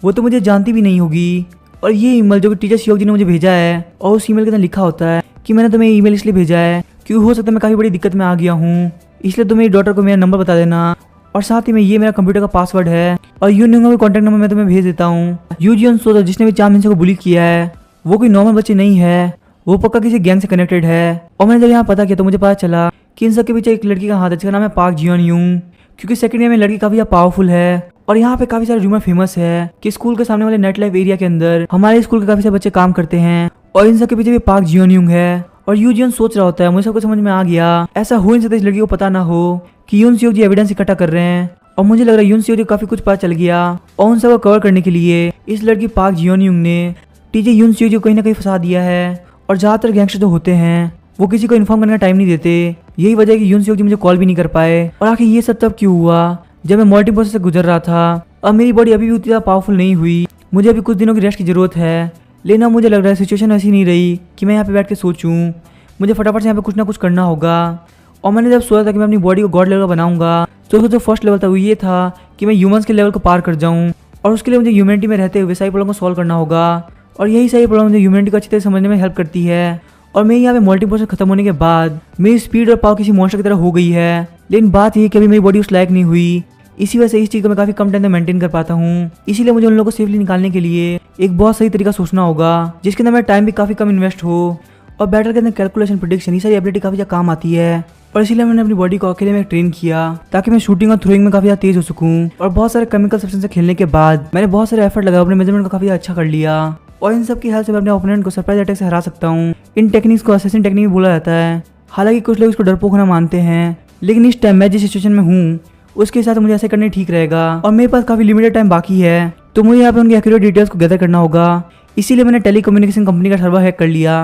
[SPEAKER 1] वो तो मुझे जानती भी नहीं होगी। और ये ईमेल जो कि टीचर शियोक जी ने मुझे भेजा है और उस ईमेल के अंदर लिखा होता है कि मैंने तुम्हें ईमेल इसलिए भेजा है क्योंकि हो सकता है मैं काफ़ी बड़ी दिक्कत में आ गया हूँ, इसलिए तुम मेरी डॉटर को मेरा नंबर बता देना और साथ ही में ये मेरा कंप्यूटर का पासवर्ड है और यूनियन का भी कॉन्टैक्ट नंबर मैं तुम्हें भेज देता हूँ। यूजियन सोचा जिसने भी चाम मिन्सियो को बुली किया है वो कोई नॉर्मल बच्चे नहीं है, वो पक्का किसी गैंग से कनेक्टेड है। और मैंने जब यहाँ पता किया तो मुझे पता चला कि इन सबके पीछे एक लड़की का हाथ है जिसका नाम है पार्क जियोन यूंग, क्योंकि सेकंड ईयर में लड़की काफी पावरफुल है। और यहाँ पे काफी सारे रूमर फेमस है कि स्कूल के सामने वाले नेट लाइफ एरिया के अंदर हमारे स्कूल के काफी सारे बच्चे काम करते हैं और इन सबके पीछे भी पार्क जियोन यूंग है। और यूजियन सोच रहा होता है मुझे सब कुछ समझ में आ गया, ऐसा हो नहीं सकता इस लड़की को पता ना हो कि यून सियोक जी एविडेंस इकट्ठा कर रहे हैं। और मुझे लग रहा है यून सियोक जी काफी कुछ पता चल गया और उन सबको कवर करने के लिए इस लड़की पार्क जियोन यूंग ने टीचर यून सियोक जी को कहीं ना कहीं फंसा दिया है। और ज्यादातर गैंगस्टर जो होते हैं वो किसी को इन्फॉर्म करने का टाइम नहीं देते, यही वजह है कि यून सियोक जी मुझे कॉल भी नहीं कर पाए। और आखिर ये सब तब क्यों हुआ जब मैं मल्टी प्रोसेस से गुजर रहा था। अब मेरी बॉडी अभी भी उतनी ज़्यादा पावरफुल नहीं हुई, मुझे अभी कुछ दिनों की रेस्ट की जरूरत है। लेकिन अब मुझे लग रहा है सिचुएशन ऐसी नहीं रही कि मैं यहाँ पे बैठ के सोचूं, मुझे फटाफट से यहाँ पे कुछ ना कुछ करना होगा। और मैंने जब सोचा था कि मैं अपनी बॉडी को गॉड लेवल का बनाऊंगा तो उसका जो फर्स्ट लेवल था वो ये था कि मैं ह्यूमंस के लेवल को पार कर जाऊँ और उसके लिए मुझे ह्यूमैनिटी में रहते हुए सारी प्रॉब्लम को सॉल्व करना होगा। और यही सारी प्रॉब्लम मुझे ह्यूमैनिटी को अच्छी तरह समझने में हेल्प करती है। और मेरी यहाँ पे मल्टी प्रोसेस खत्म होने के बाद मेरी स्पीड और पावर किसी मॉन्स्टर की तरह हो गई है, लेकिन बात ये कि अभी मेरी बॉडी उस लायक नहीं हुई, इसी वजह से इस चीज़ को मैं काफ़ी कम टाइम में मेंटेन कर पाता हूँ। इसीलिए मुझे उन लोगों को सेफली निकालने के लिए एक बहुत सही तरीका सोचना होगा जिसके अंदर मेरा टाइम भी काफ़ी कम इन्वेस्ट हो और बैटल के अंदर कैलकुलेशन प्रेडिक्शन ये सारी एबिलिटी काफ़ी ज़्यादा काम आती है। और इसीलिए मैंने अपनी बॉडी को अकेले में ट्रेन किया ताकि मैं शूटिंग और थ्रोइंग में काफ़ी ज़्यादा तेज हो सकूँ। और बहुत सारे केमिकल सब्सटेंस से खेलने के बाद मैंने बहुत सारे एफर्ट लगा, अपने मेजरमेंट को काफ़ी अच्छा कर लिया और इन सब की हेल्प से मैं अपने ओपोनेंट को सरप्राइज अटैक से हरा सकता हूँ। इन टेक्निक्स को असैसिन टेक्निक भी बोला जाता है। हालांकि कुछ लोग इसको डरपोक होना मानते हैं, लेकिन इस टाइम मैं जिस सिचुएशन में हूँ उसके साथ मुझे ऐसे करने ठीक रहेगा और मेरे पास काफ़ी लिमिटेड टाइम बाकी है, तो मुझे यहाँ पे उनकी एक्यूरेट डिटेल्स को गैदर करना होगा। इसीलिए मैंने टेली कम्युनिकेशन कंपनी का सर्वर हैक कर लिया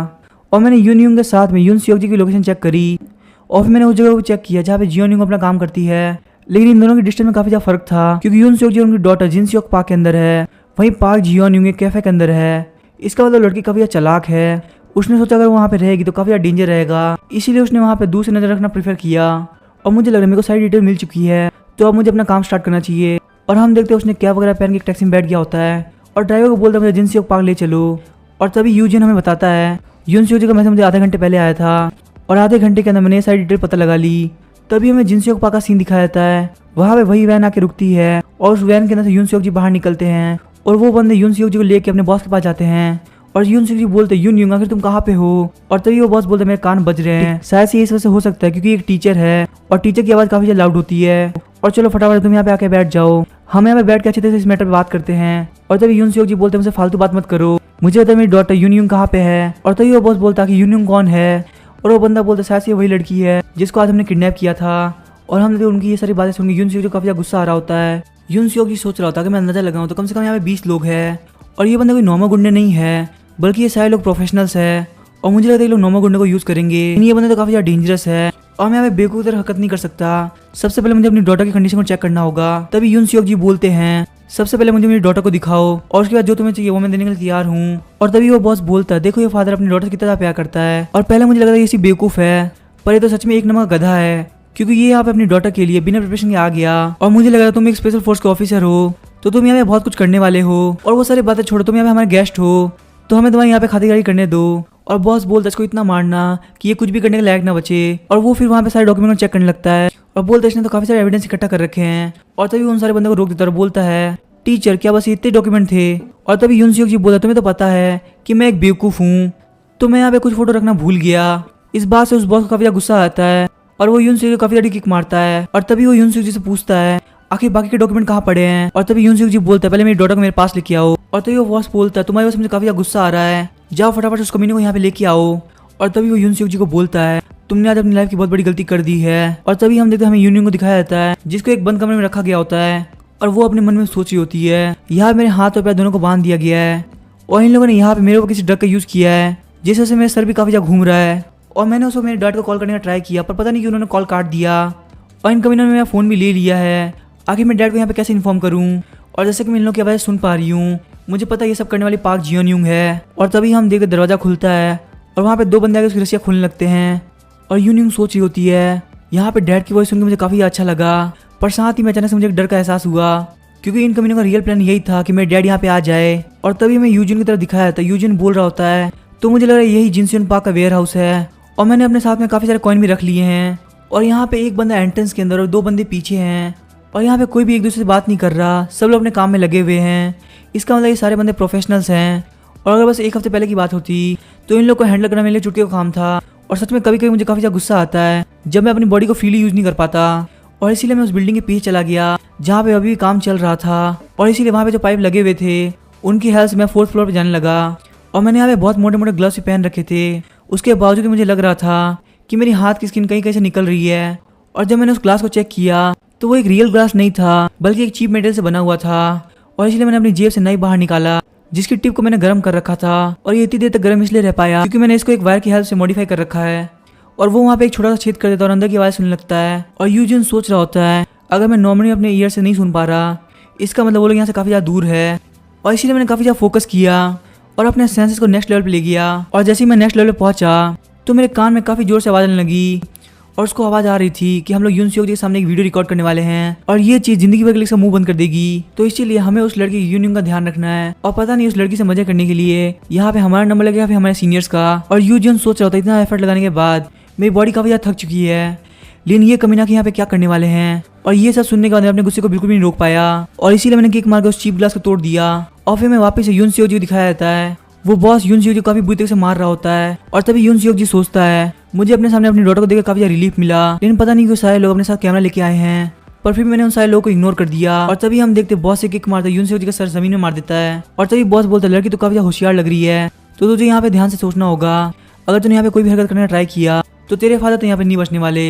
[SPEAKER 1] और मैंने यून के साथ में यून सियोक जी की लोकेशन चेक करी और फिर मैंने उस जगह को चेक किया जहाँ पे जियोन यूंग अपना काम करती है। लेकिन इन दोनों की डिस्टेंस में काफ़ी ज़्यादा फर्क था क्योंकि यून सियोक जी उनकी डॉटर जिन सियोक पार्क के अंदर है, वहीं पार्क जियोन यूंग कैफे के अंदर है। इसका मतलब लड़की काफ़ी चालाक है, उसने सोचा अगर वहाँ पे रहेगी तो काफ़ी डेंजर रहेगा, इसीलिए उसने वहाँ पे दूर से नजर रखना प्रेफर किया। और मुझे लग रहा है मेरे को सारी डिटेल मिल चुकी है, तो अब मुझे अपना काम स्टार्ट करना चाहिए। और हम देखते हैं उसने कैब वगैरह पहन के एक टैक्सी में बैठ गया होता है और ड्राइवर को बोलता है मुझे जिन सियोक पार्क ले चलो। और तभी यूजिन हमें बताता है यून सियोक जी का मैसेज मुझे आधे घंटे पहले आया था और आधे घंटे के अंदर मैंने ये सारी डिटेल पता लगा ली। तभी हमें जिन सियोक पार्क का सीन दिखाया जाता है, वहाँ पे वही वैन आके रुकती है और उस वैन के अंदर से यून सियोक जी बाहर निकलते हैं और वो बंदे यून सियोक जी को लेके अपने बॉस के पास जाते हैं। और यून सियोक जी बोलते यून यूंग आखिर तुम कहाँ पे हो। और तभी वो बॉस बोलते मेरे कान बज रहे हैं, शायद से इस वजह से हो सकता है क्योंकि एक टीचर है और टीचर की आवाज़ काफ़ी लाउड होती है। और चलो फटाफट तुम यहाँ पे आके बैठ जाओ, हम यहाँ पे बैठ के अच्छे तरह से इस मैटर पे बात करते हैं। और तभी यून सियोक जी बोलते मुझे फालतू बात मत करो, मुझे पता है मेरी डॉटर यून यूंग कहाँ पे है। और तभी वो बॉस बोलता कि यून यूंग कौन है और वो बंदा बोलता शायद से वही लड़की है जिसको आज हमने किडनैप किया था। और हम उनकी ये सारी बातें सुन के यून सियोक जी काफ़ी गुस्सा आ रहा होता है। यून सियोक जी सोच रहा होता है कि मैं अंदाजा लगाऊं तो कम से कम यहाँ पे 20 लोग हैं और ये बंदा कोई नॉर्मल गुंडे नहीं है बल्कि ये सारे लोग प्रोफेशनल्स है और मुझे लगता है ये लोग नॉर्मल गुंडे को यूज़ करेंगे। ये बंदा तो काफ़ी ज़्यादा डेंजरस है और मैं यहाँ पे बेवकूफ़ तरह हरकत नहीं कर सकता। सबसे पहले मुझे अपनी डॉटर की कंडीशन को चेक करना होगा। तभी यून सियोक जी बोलते हैं सबसे पहले मुझे मेरी डॉटर को दिखाओ और उसके बाद जो तुम्हें चाहिए वो मैं देने के लिए तैयार हूँ। और तभी वो बॉस बोलता है देखो ये फादर अपनी डॉटर की तरह प्यार करता है। और पहले मुझे लगा था ये सी बेवकूफ़ है, पर ये तो सच में एक नंबर का गधा है क्योंकि ये यहाँ पे अपनी डॉटर के लिए बिना प्रिपरेशन के आ गया। और मुझे लगा तुम एक स्पेशल फोर्स के ऑफिसर हो तो तुम यहाँ पे बहुत कुछ करने वाले हो और वो सारी बातें छोड़ो, तुम यहाँ पे हमारे गेस्ट हो तो हमें तुम्हारे यहाँ पे खातिरदारी करने दो। और बॉस बोलता है इसको इतना मारना कि ये कुछ भी करने के लायक ना बचे। और वो फिर वहाँ पे सारे डॉक्यूमेंट चेक करने लगता है और बोलता है इसने तो काफ़ी सारे एविडेंस इकट्ठा कर रखे हैं। और तभी उन सारे बंदे को रोक देता है और बोलता है टीचर क्या बस इतने डॉक्यूमेंट थे। और तभी यून सियोक जी बोलता तुम्हें तो पता है कि मैं एक बेवकूफ़ हूँ, तो मैं यहाँ पे कुछ फोटो रखना भूल गया। इस बात से उस बॉस को काफ़ी गुस्सा आता है और वो यून सियोक को काफ़ी किक मारता है। और तभी वो यून सियोक जी से पूछता है आखिर बाकी के डॉक्यूमेंट कहाँ पड़े हैं। और तभी यून सियोक जी बोलता है पहले मेरी डॉटर को मेरे पास लेके आओ। और तभी वो बॉस बोलता है तुम्हारे पास मुझे काफ़ी गुस्सा आ रहा है, जाओ फटाफट उस कमीने को यहाँ पे लेके आओ। और तभी वो यून सियोक जी को बोलता है तुमने आज अपनी लाइफ की बहुत बड़ी गलती कर दी है। और तभी हम देखते हैं हमें यून यूंग को दिखाया जाता है जिसको एक बंद कमरे में रखा गया होता है और वो अपने मन में सोची होती है यहाँ मेरे हाथ और पैर दोनों को बांध दिया गया है और इन लोगों ने यहाँ पे मेरे ऊपर किसी ड्रग का यूज़ किया है जिस वजह से मेरा सर भी काफ़ी ज़्यादा घूम रहा है। और मैंने उसको मेरे डैड को कॉल करने का ट्राई किया, पर पता नहीं कि उन्होंने कॉल काट दिया और इन कमीनों ने मेरा फ़ोन भी ले लिया है। आखिर मैं डैड को यहाँ पे कैसे इन्फॉर्म करूँ। और जैसे कि मैं इन लोगों की आवाज़ सुन पा रही हूँ, मुझे पता है ये सब करने वाली पार्क जियोन यूंग है। और तभी हम देखते दरवाज़ा खुलता है और वहाँ पे 2 बंदे आगे उसकी रस्सियाँ खोलने लगते हैं। और यून यूंग सोच रही होती है। यहाँ पे डैड की वॉइस सुन के मुझे काफ़ी अच्छा लगा, पर साथ ही में अचानक से मुझे एक डर का एहसास हुआ, क्योंकि इन कमीनों का रियल प्लान यही था कि मेरे डैड यहाँ पे आ जाए। और तभी मैं यूजिन की तरफ दिखाया था, यूजिन बोल रहा होता है तो मुझे लग रहा है यही जिनसियन पार्क का वेयर हाउस है। और मैंने अपने साथ में काफ़ी सारे कॉइन भी रख लिए हैं। और यहाँ पे एक बंदा एंट्रेंस के अंदर और 2 बंदे पीछे हैं। और यहाँ पे कोई भी एक दूसरे से बात नहीं कर रहा, सब लोग अपने काम में लगे हुए हैं। इसका मतलब ये सारे बंदे प्रोफेशनल्स हैं। और अगर बस एक हफ्ते पहले की बात होती तो इन लोग को हैंडल करना मेरे लिए चुटकी का काम था। और सच में कभी कभी मुझे काफ़ी ज़्यादा गुस्सा आता है जब मैं अपनी बॉडी को फ्रीली यूज़ नहीं कर पाता। और इसीलिए मैं उस बिल्डिंग के पीछे चला गया जहाँ पे अभी भी काम चल रहा था। और इसीलिए वहाँ पे जो पाइप लगे हुए थे उनकी हेल्प से मैं 4th फ्लोर पे जाने लगा। और मैंने यहाँ पे बहुत मोटे मोटे ग्लव्स भी पहन रखे थे। उसके बावजूद मुझे लग रहा था कि मेरी हाथ की स्किन कहीं कहीं से निकल रही है। और जब मैंने उस ग्लास को चेक किया तो वो एक रियल ग्लास नहीं था, बल्कि एक चीप मेटल से बना हुआ था। और इसलिए मैंने अपनी जेब से नाइफ बाहर निकाला, जिसकी टिप को मैंने गर्म कर रखा था। और ये इतनी देर तक गर्म इसलिए रह पाया क्योंकि मैंने इसको एक वायर की हेल्प से मॉडिफाई कर रखा है। और वो वहाँ पे एक छोटा सा छेद कर देता है और अंदर की आवाज़ सुनने लगता है। और यूजिन सोच रहा होता है अगर मैं नॉर्मली अपने ईयर से नहीं सुन पा रहा, इसका मतलब वो लोग यहाँ से काफ़ी ज़्यादा दूर है। और इसीलिए मैंने काफ़ी ज़्यादा फोकस किया और अपने सेंसेस को नेक्स्ट लेवल पे ले गया। और जैसे ही मैं नेक्स्ट लेवल पे पहुंचा तो मेरे कान में काफ़ी ज़ोर से आवाज़ आने लगी। और उसको आवाज़ आ रही थी कि हम लोग यून सियोक जी के सामने एक वीडियो रिकॉर्ड करने वाले हैं और ये चीज़ जिंदगी भर के लिए इसका मुंह बंद कर देगी। तो इसीलिए हमें उस लड़की की यूनियन का ध्यान रखना है। और पता नहीं उस लड़की से मजे करने के लिए यहाँ पे हमारा नंबर लगेगा फिर हमारे सीनियर्स का। और यूजिन सोच रहा था इतना एफर्ट लगाने के बाद मेरी बॉडी काफ़ी ज़्यादा थक चुकी है, लेकिन ये कमीना के यहाँ पे क्या करने वाले हैं। और ये सब सुनने के बाद मैं अपने गुस्से को बिल्कुल भी नहीं रोक पाया और इसीलिए मैंने किक मार के उस चीप ग्लास को तोड़ दिया। और फिर मैं वापस से यून सियोक जी को दिखाया जाता है। वो बॉस यून सियोक जी काफ़ी बुरी तरह से मार रहा होता है। और तभी यून सियोक जी सोचता है मुझे अपने सामने अपनी डॉटर को देखकर काफ़ी रिलीफ मिला, लेकिन पता नहीं क्यों सारे लोग अपने साथ कैमरा लेके आए हैं। पर फिर मैंने उन सारे लोगों को इग्नोर कर दिया। और तभी हम देखते बॉस से किक मारता यून सियोक जी का सर जमीन में मार देता है। और तभी बॉस बोलता है लड़की तो काफ़ी होशियार लग रही है, तो तुझे यहाँ पे ध्यान से सोचना होगा। अगर तूने यहाँ पे कोई भी हरकत करने का ट्राई किया तो तेरे फादर तो यहाँ पे नहीं बचने वाले,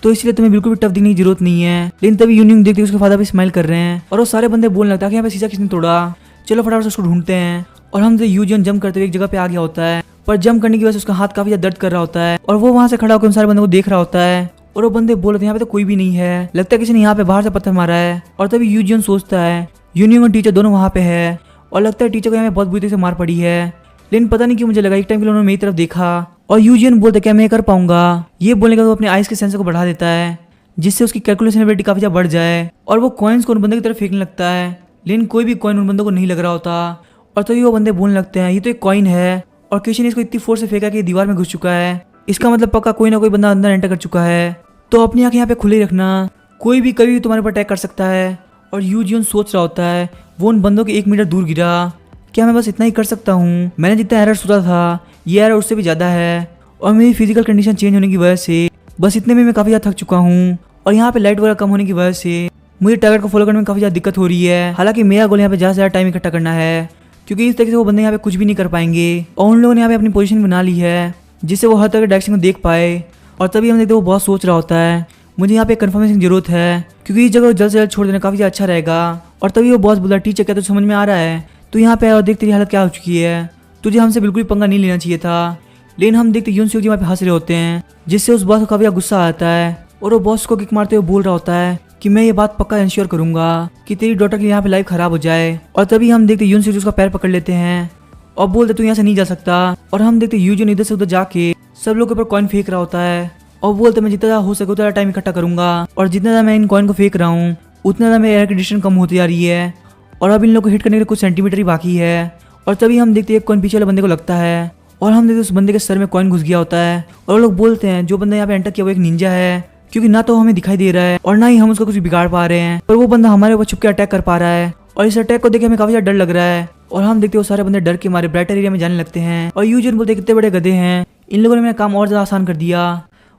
[SPEAKER 1] तो इसलिए तुम्हें बिल्कुल भी टफ दिखने की जरूरत नहीं है। लेकिन तभी यूनियन देखते उसके फादर भी स्माइल कर रहे हैं और वो सारे बंदे बोलने लगता है कि यहाँ पे शीशा किसने तोड़ा, चलो फटाफट से उसको ढूंढते हैं। और हम यूजियन जंप करते हुए एक जगह पे आ गया होता है, पर जंप करने की वजह से उसका हाथ काफी ज्यादा दर्द कर रहा होता है। और वो वहाँ से खड़ा होकर उन सारे बंदों को देख रहा होता है। और वो बंदे बोल रहे थे यहाँ पे तो कोई भी नहीं है, लगता है किसी ने यहाँ पे बाहर से पत्थर मारा है। और तभी यूजियन सोचता है यूनियन और टीचर दोनों वहाँ पे है और लगता है टीचर को यहाँ पे बहुत बुरी तरह से मार पड़ी है। लेकिन पता नहीं क्यों मुझे लगा एक टाइम के लिए उन्होंने मेरी तरफ देखा। और यूजियन बोलते क्या मैं कर पाऊंगा, ये बोलने का वो अपने आइज के सेंसर को बढ़ा देता है, जिससे उसकी कैलकुलेशन एबिलिटी काफी ज्यादा बढ़ जाए। और वो कॉइन्स को उन बंदे की तरफ फेंकने लगता है, लेकिन कोई भी कॉइन उन बंदों को नहीं लग रहा होता। और तभी वो बंदे बोलने लगते हैं ये तो एक कॉइन है और किसी ने इसको इतनी फोर्स से फेंका कि दीवार में घुस चुका है, इसका मतलब पक्का कोई ना कोई बंदा अंदर एंटर कर चुका है। तो अपनी आंखें यहाँ पे खुले रखना, कोई भी कभी भी तुम्हारे ऊपर अटैक कर सकता है। और यूजियन सोच रहा होता है वो उन बंदों के 1 मीटर दूर गिरा, क्या मैं बस इतना ही कर सकता हूँ। मैंने जितना एरर सोचा था ये एरर उससे भी ज़्यादा है। और मेरी फिजिकल कंडीशन चेंज होने की वजह से बस इतने में मैं काफ़ी ज़्यादा थक चुका हूँ। और यहाँ पे लाइट वगैरह कम होने की वजह से मुझे टारगेट को फॉलो करने में काफ़ी ज़्यादा दिक्कत हो रही है। हालांकि मेरा गोल यहाँ पे ज़्यादा से ज़्यादा टाइम इकट्ठा करना है, क्योंकि इस तरीके से वो बंदे यहाँ पे कुछ भी नहीं कर पाएंगे। और उन लोगों ने यहाँ पे अपनी पोजीशन बना ली है जिससे वो हर तरह के डायरेक्शन को देख पाए। और तभी हम देखते वो बहुत सोच रहा होता है मुझे यहाँ पे कंफर्मेशन की जरूरत है, क्योंकि इस जगह को जल्द से जल्द छोड़ देना काफ़ी अच्छा रहेगा। और तभी वो बॉस बोला टीचर क्या तो समझ में आ रहा है, तो यहाँ पे और देख तेरी हालत क्या हो चुकी है, तुझे हमसे बिल्कुल भी पंगा नहीं लेना चाहिए था। लेकिन हम देखते यून सियोक जी वहाँ पे हंस रहे होते हैं, जिससे उस बॉस को काफ़ी गुस्सा आता है। और वो बॉस को किक मारते हुए बोल रहा होता है कि मैं ये बात पक्का इंश्योर करूंगा कि तेरी डॉटर की यहाँ पे लाइफ खराब हो जाए। और तभी हम देखते यून सियोक उसका पैर पकड़ लेते हैं और बोलते तू यहाँ से नहीं जा सकता। और हम देखते यूजिन इधर से उधर जाके सब लोग के ऊपर कॉइन फेंक रहा होता है और बोलते मैं जितना हो सके उतना टाइम इकट्ठा करूंगा। और जितना ज़्यादा मैं इन कॉइन को फेंक रहा हूँ उतना ज़्यादा मेरी एयर कंडीशन कम होती जा रही है और अब इन लोगों को हिट करने के लिए कुछ सेंटीमीटर ही बाकी है। और तभी हम देखते एक कॉइन पीछे वाले बंदे को लगता है और हम देखते उस बंदे के सर में कॉइन घुस गया होता है। और वो लोग बोलते हैं जो बंदा यहाँ पे एंटर किया वो एक निंजा है, क्योंकि ना तो हमें दिखाई दे रहा है और ना ही हम उसको कुछ बिगाड़ पा रहे हैं, पर वो बंदा हमारे ऊपर छुप के अटैक कर पा रहा है। और इस अटैक को देख हमें काफी ज्यादा डर लग रहा है। और हम देखते वो सारे बंदे डर के मारे ब्राइटर एरिया में जाने लगते हैं। और यूजिन बोलते कितने बड़े गधे हैं, इन लोगों ने मेरा काम और ज्यादा आसान कर दिया।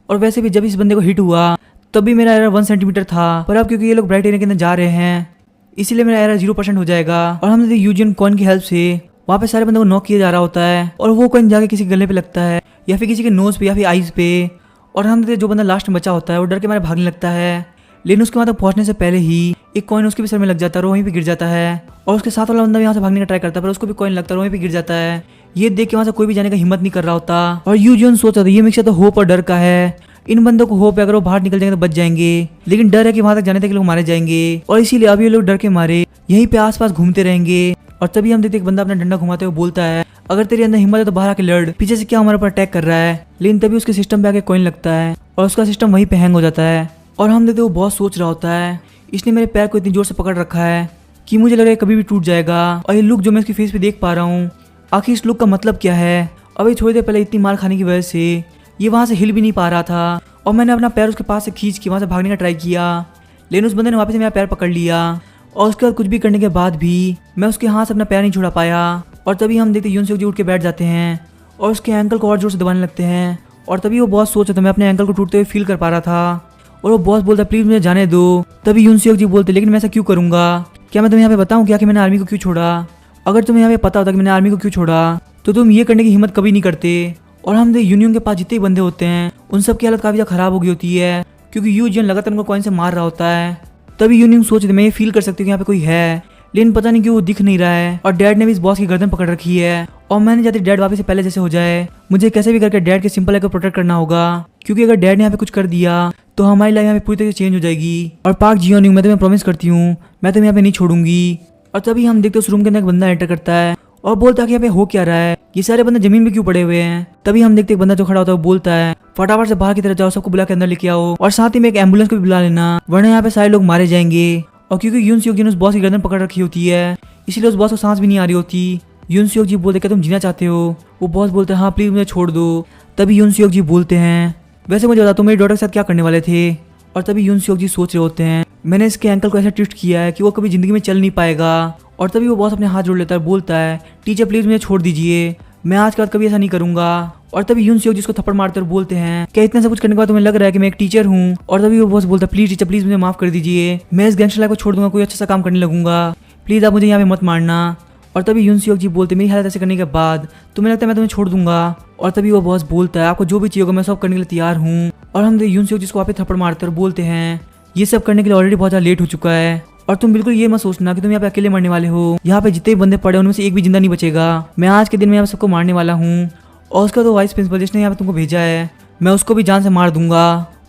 [SPEAKER 1] और वैसे भी जब इस बंदे को हिट हुआ तब भी मेरा एरर 1 सेंटीमीटर था, पर अब क्योंकि ये लोग ब्राइट एरिया के अंदर जा रहे हैं इसीलिए मेरा एरर 0% हो जाएगा। और हम यूजिन कॉइन की हेल्प से वहाँ पे सारे बंदों को नॉक किया जा रहा होता है और वो कॉइन जाके किसी गले पे लगता है या फिर किसी के नोज पे या फिर आईज पे। और हम जो बंदा लास्ट में बचा होता है वो डर के मारे भागने लगता है, लेकिन उसके वहाँ तक पहुँचने से पहले ही एक कॉइन उसके भी सर में लग जाता है और वहीं पे गिर जाता है। और उसके साथ वाला बंदा यहाँ से भागने का ट्राई करता है पर उसको भी कॉइन लगता है और वहीं पे गिर जाता है। ये देख के वहाँ से कोई भी जाने का हिम्मत नहीं कर रहा होता और यूजियन सोच रहा था ये मिक्सचर तो होप और डर का है। इन बंदों को होप है अगर वो बाहर निकल जाएंगे तो बच जाएंगे, लेकिन डर है कि वहां तक जाने तक लोग मारे जाएंगे और इसीलिए अब ये लोग डर के मारे यहीं पे आसपास घूमते रहेंगे। और तभी हम देखते एक बंदा अपना डंडा घुमाते हुए बोलता है अगर तेरे अंदर हिम्मत है तो बाहर आके लड़, पीछे से क्या हमारे ऊपर अटैक कर रहा है। लेकिन तभी उसके सिस्टम पे आके कॉइन लगता है और उसका सिस्टम वहीं पे हैंग हो जाता है। और हम देखते वो बहुत सोच रहा होता है इसने मेरे पैर को इतनी जोर से पकड़ रखा है कि मुझे लग रहा है कभी भी टूट जाएगा। और ये लुक जो मैं इसकी फेस पे देख पा रहा हूँ, आखिर इस लुक का मतलब क्या है। अभी थोड़ी देर पहले इतनी मार खाने की वजह से ये वहाँ से हिल भी नहीं पा रहा था और मैंने अपना पैर उसके पास से खींच के वहाँ से भागने का ट्राई किया, लेकिन उस बंदे ने वापस से मेरा पैर पकड़ लिया। और उसके बाद कुछ भी करने के बाद भी मैं उसके हाथ से अपना पैर नहीं छुड़ा पाया। और तभी हम देखते यूनसुक जी उठ के बैठ जाते हैं और उसके एंकल को और जोर से दबाने लगते हैं। और तभी वो बॉस सोच रहा था मैं अपने एंकल को टूटते हुए फील कर पा रहा था और वो बॉस बोलता प्लीज मुझे जाने दो। तभी यूनसुक जी बोलते लेकिन मैं ऐसा क्यों करूंगा, क्या मैं तुम्हें यहाँ पे बताऊँ क्या कि मैंने आर्मी को क्यों छोड़ा। अगर तुम्हें यहाँ पे पता होता कि मैंने आर्मी को क्यों छोड़ा तो तुम ये करने की हिम्मत कभी नहीं करते। और हम देख यूनियन के पास जितने बंदे होते हैं उन सब की हालत काफी ज्यादा खराब हो गई होती है क्योंकि यूजियन लगातार उनको कॉइन से मार रहा होता है। तभी यूनियन सोच रहे मैं ये फील कर सकती हूँ कि यहाँ पे कोई है, लेकिन पता नहीं क्यों वो दिख नहीं रहा है। और डैड ने भी इस बॉस की गर्दन पकड़ रखी है और मैंने चाहती डैड वापस से पहले जैसे हो जाए। मुझे कैसे भी करके डैड के सिंपल है को प्रोटेक्ट करना होगा क्योंकि अगर डैड ने यहाँ पे कुछ कर दिया तो हमारी लाइफ यहाँ पे पूरी तरह से चेंज हो जाएगी। और पार्क जियोनिंग मैं तुम्हें प्रॉमिस करती हूँ मैं तुम्हें यहाँ पे नहीं छोड़ूंगी। और तभी हम देखते उस रूम के अंदर एक बंदा एंटर करता है और बोलता है कि यहाँ पे हो क्या रहा है, ये सारे बंदे जमीन पे क्यों पड़े हुए हैं। तभी हम देखते एक बंदा जो खड़ा होता है वो बोलता है फटाफट से बाहर की तरफ जाओ, सबको बुला के अंदर लेके आओ और साथ ही में एक एम्बुलेंस को भी बुला लेना वरना यहाँ पे सारे लोग मारे जाएंगे। और क्योंकि यूनसुक जी ने उस बॉस की गर्दन पकड़ रखी होती है इसलिए उस बॉस को सांस भी नहीं आ रही होती। यूनसुक जी बोलते क्या तुम जीना चाहते हो, वो बॉस बोलते हैं हाँ प्लीज मुझे छोड़ दो। तभी यूनसुक जी बोलते हैं वैसे मुझे बता तुम मेरी डॉटर के साथ क्या करने वाले थे। और तभी यूनसुक जी सोच रहे होते हैं मैंने इसके एंकल को ऐसा ट्विस्ट किया है कि वो कभी जिंदगी में चल नहीं पाएगा। और तभी वो बॉस अपने हाथ जोड़ लेता है, बोलता है टीचर प्लीज मुझे छोड़ दीजिए, मैं आज के बाद कभी ऐसा नहीं करूंगा। और तभी यूनसुक जिसको थप्पड़ मारते और बोलते हैं क्या इतना सब कुछ करने के बाद तुम्हें लग रहा है कि मैं एक टीचर हूँ। और तभी वो बॉस बोलता है प्लीज टीचर प्लीज मुझे माफ कर दीजिए, मैं इस गैंगस्टर लाइफ को छोड़ दूंगा, कोई अच्छा सा काम करने लगूंगा, प्लीज आप मुझे यहाँ पे मत मारना। और तभी यूनसुक जी बोलते मेरी हालत ऐसे करने के बाद तुम्हें लगता है मैं तुम्हें छोड़ दूंगा। और तभी वो बॉस बोलता है आपको जो भी चाहिए होगा मैं सब करने के लिए तैयार हूँ। और हम यूनसुक जिसको वहाँ पे थप्पड़ मारते और बोलते हैं ये सब करने के लिए ऑलरेडी बहुत ज़्यादा लेट हो चुका है और तुम बिल्कुल ये मत सोचना कि तुम यहाँ पे अकेले मरने वाले हो, यहाँ पे जितने भी बंदे पड़े उनमें से एक भी जिंदा नहीं बचेगा। मैं आज के दिन में यहाँ पे सबको मारने वाला हूँ और उसका तो वाइस प्रिंसिपल जिसने यहाँ पे तुमको भेजा है मैं उसको भी जान से मार दूंगा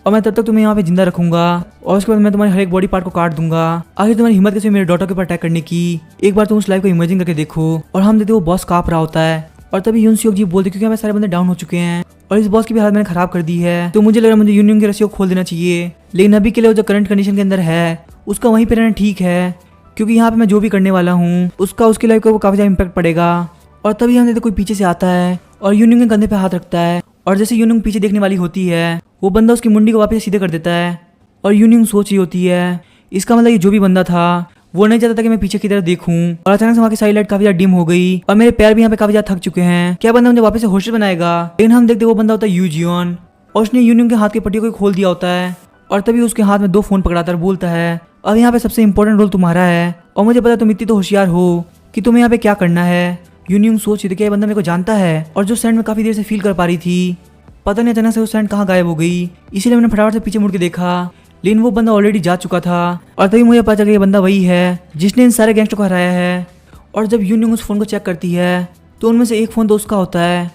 [SPEAKER 1] और मैं तब तक तुम्हें यहाँ पे जिंदा रखूंगा और उसके बाद मैं तुम्हारे हर एक बॉडी पार्ट को काट दूंगा। आखिर तुम्हारी हिम्मत कैसे मेरे डॉटर के ऊपर अटैक करने की, एक बार तुम उस लाइफ को इमेजिन करके देखो। और हम देखते वो बॉस कांप रहा होता है और तभी यूनसुक जी बोलते क्योंकि हमें सारे बंदे डाउन हो चुके हैं और इस बॉस की भी हालत मैंने खराब कर दी है तो मुझे लग रहा है मुझे यूनियन की रस्सियों को खोल देना चाहिए। लेकिन अभी के लिए वो जो करंट कंडीशन के अंदर है उसका वहीं पे रहना ठीक है क्योंकि यहाँ पे मैं जो भी करने वाला हूँ उसका उसकी लाइफ को काफी ज्यादा इम्पैक्ट पड़ेगा। और तभी हम देखते कोई पीछे से आता है और यूनियन के कंधे पे हाथ रखता है और जैसे यूनियन पीछे देखने वाली होती है वो बंदा उसकी मुंडी को वापस सीधे कर देता है। और यूनियन सोच रही होती है इसका मतलब ये जो भी बंदा था वो नहीं चाहता था कि मैं पीछे की तरफ देखूं। और अचानक से वहाँ की सारी लाइट काफी ज्यादा डिम हो गई और मेरे पैर भी यहाँ पे काफी ज्यादा थक चुके हैं, क्या बंदा मुझे वापस से होश बनाएगा। लेकिन हम देखते वो बंदा होता है यूजियन और उसने यूनियन के हाथ की पट्टियों को खोल दिया होता है और तभी उसके हाथ में 2 फोन पकड़ाता है बोलता है अब यहाँ पे सबसे इंपॉर्टेंट रोल तुम्हारा है और मुझे पता तुम इतनी तो होशियार हो कि तुम्हें यहाँ पे क्या करना है। यूनियन सोच रही थी कि ये बंदा मेरे को जानता है और जो सैंड में काफी देर से फील कर पा रही थी, पता नहीं अचानक से वो सैंड कहाँ गायब हो गई, इसीलिए मैंने फटाफट से पीछे मुड़ के देखा लेकिन वो बंदा ऑलरेडी जा चुका था। और तभी मुझे पता चला ये बंदा वही है जिसने इन सारे गैंगस्टर को हराया है। और जब यूनियन उस फोन को चेक करती है तो उनमें से एक फोन तो उसका होता है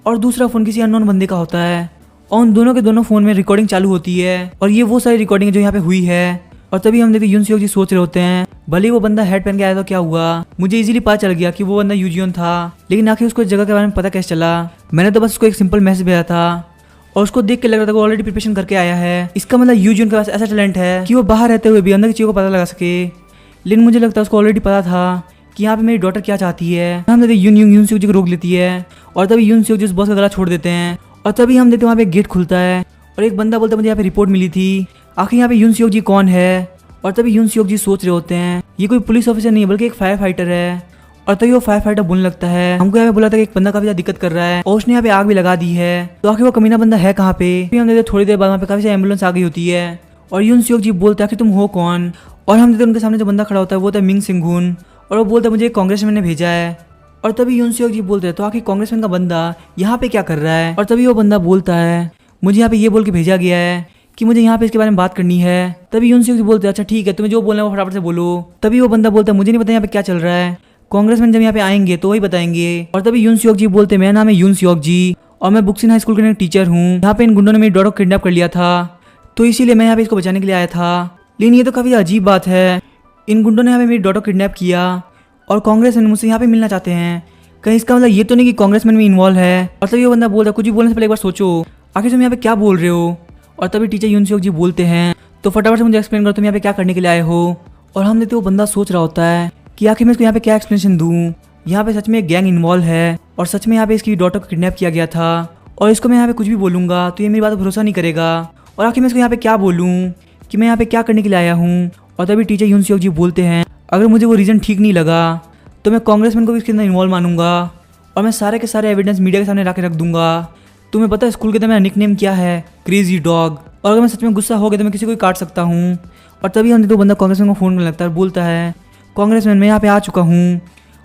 [SPEAKER 1] और दूसरा फोन किसी अननोन बंदे का होता है और उन दोनों के दोनों फोन में रिकॉर्डिंग चालू होती है और ये वो सारी रिकॉर्डिंग जो यहाँ पे हुई है। और तभी हम देखते यूनसुक जी सोच रहे होते हैं भले वो बंदा हेड पहन के आया तो क्या हुआ, मुझे इजीली पता चल गया कि वो बंदा यूजियन था, लेकिन आखिर उसको इस जगह के बारे में पता कैसे चला। मैंने तो बस उसको एक सिंपल मैसेज भेजा था और उसको देख के लग रहा था वो ऑलरेडी प्रिपरेशन करके आया है। इसका मतलब यूजियन के पास ऐसा टैलेंट है कि वो बाहर रहते हुए भी अंदर की चीज़ों को पता लगा सके। लेकिन मुझे लगता है उसको ऑलरेडी पता था कि यहाँ पे मेरी डॉटर क्या चाहती है। हम देखते यूनसुक जी को रोक लेती है और तभी यूनसुक जी उस बॉस का गला छोड़ देते हैं। और तभी हम देखते वहाँ पे गेट खुलता है और एक बंदा बोलता है मुझे यहाँ पे रिपोर्ट मिली थी, आखिर यहाँ पे यूनसुक जी कौन है। और तभी यूनसुक जी सोच रहे होते हैं ये कोई पुलिस ऑफिसर नहीं बल्कि एक फायर फाइटर है। और तभी वो फायर फाइटर बोलने लगता है हमको यहाँ पे बोला था कि एक बंदा काफी ज्यादा दिक्कत कर रहा है और उसने यहाँ पे आग भी लगा दी है, तो आखिर वो कमीना बंदा है कहाँ पे। हम देखते थोड़ी देर बाद वहाँ पे काफी सारी एम्बुलेंस आ गई होती है और यूनसुक जी बोलते हैं आखिर तुम हो कौन। और हम देखते उनके सामने जो बंदा खड़ा होता है वो होता है मिंग सिंघून और वो बोलता है मुझे कांग्रेसमैन ने भेजा है। और तभी यूनसुक जी बोलते हैं तो आखिर कांग्रेसमैन का बंदा यहाँ पे क्या कर रहा है। और तभी वो बंदा बोलता है मुझे यहाँ पे ये बोल के भेजा गया है कि मुझे यहाँ पे इसके बारे में बात करनी है। तभी यून सियोग जी बोलते हैं अच्छा ठीक है, तुम्हें जो बोलना है वो फटाफट से बोलो। तभी वो बंदा बोलता है मुझे नहीं पता यहाँ पे क्या चल रहा है, कांग्रेसमैन जब यहाँ पे आएंगे तो वही बताएंगे। और तभी यून सियोग जी बोलते हैं मेरा नाम है यून सियोग जी और मैं बुक्सिन हाई स्कूल का टीचर हूँ। यहाँ पे इन गुंडों ने मेरी डॉटर को किडनैप कर लिया था, तो इसीलिए मैं यहाँ पे इसको बचाने के लिए आया था। लेकिन ये तो काफ़ी अजीब बात है, इन गुंडों ने यहाँ पे मेरी डॉटर को किडनैप किया और कांग्रेसमैन मुझसे यहाँ पे मिलना चाहते हैं। कहीं इसका मतलब ये तो नहीं कि कांग्रेसमैन में इन्वॉल्व है। और तभी वो बंदा बोलता है कुछ भी बोलने से पहले एक बार सोचो, आखिर तुम यहाँ पे क्या बोल रहे हो। और तभी टीचर यून सियोग जी बोलते हैं तो फटाफट से मुझे एक्सप्लेन करो तुम यहाँ पे क्या करने के लिए आए हो। और हम देखते वो बंदा सोच रहा होता है कि आखिर मैं इसको यहाँ पे क्या एक्सप्लेनेशन दूँ। यहाँ पे सच में एक गैंग इन्वॉल्व है और सच में यहाँ पे इसकी डॉटर को किडनैप किया गया था और इसको मैं यहाँ पे कुछ भी बोलूँगा तो ये मेरी बात पर भरोसा नहीं करेगा। और आखिर मैं इसको यहाँ पे क्या बोलूँ कि मैं यहाँ पे क्या करने के लिए आया हूँ। और तभी टीचर यून सियोग जी बोलते हैं अगर मुझे वो रीज़न ठीक नहीं लगा तो मैं कांग्रेसमैन को भी इसके अंदर इन्वॉल्व मानूंगा और मैं सारे के सारे एविडेंस मीडिया के सामने ला के रख दूंगा। तुम्हें पता है स्कूल के अंदर मेरा निकनेम क्या है, क्रेजी डॉग। और अगर मैं सच में गुस्सा हो गया तो मैं किसी को भी काट सकता हूँ। और तभी हम तो बंदा कांग्रेसमैन को फ़ोन करने लगता है और बोलता है कांग्रेसमैन मैं यहाँ पे आ चुका हूँ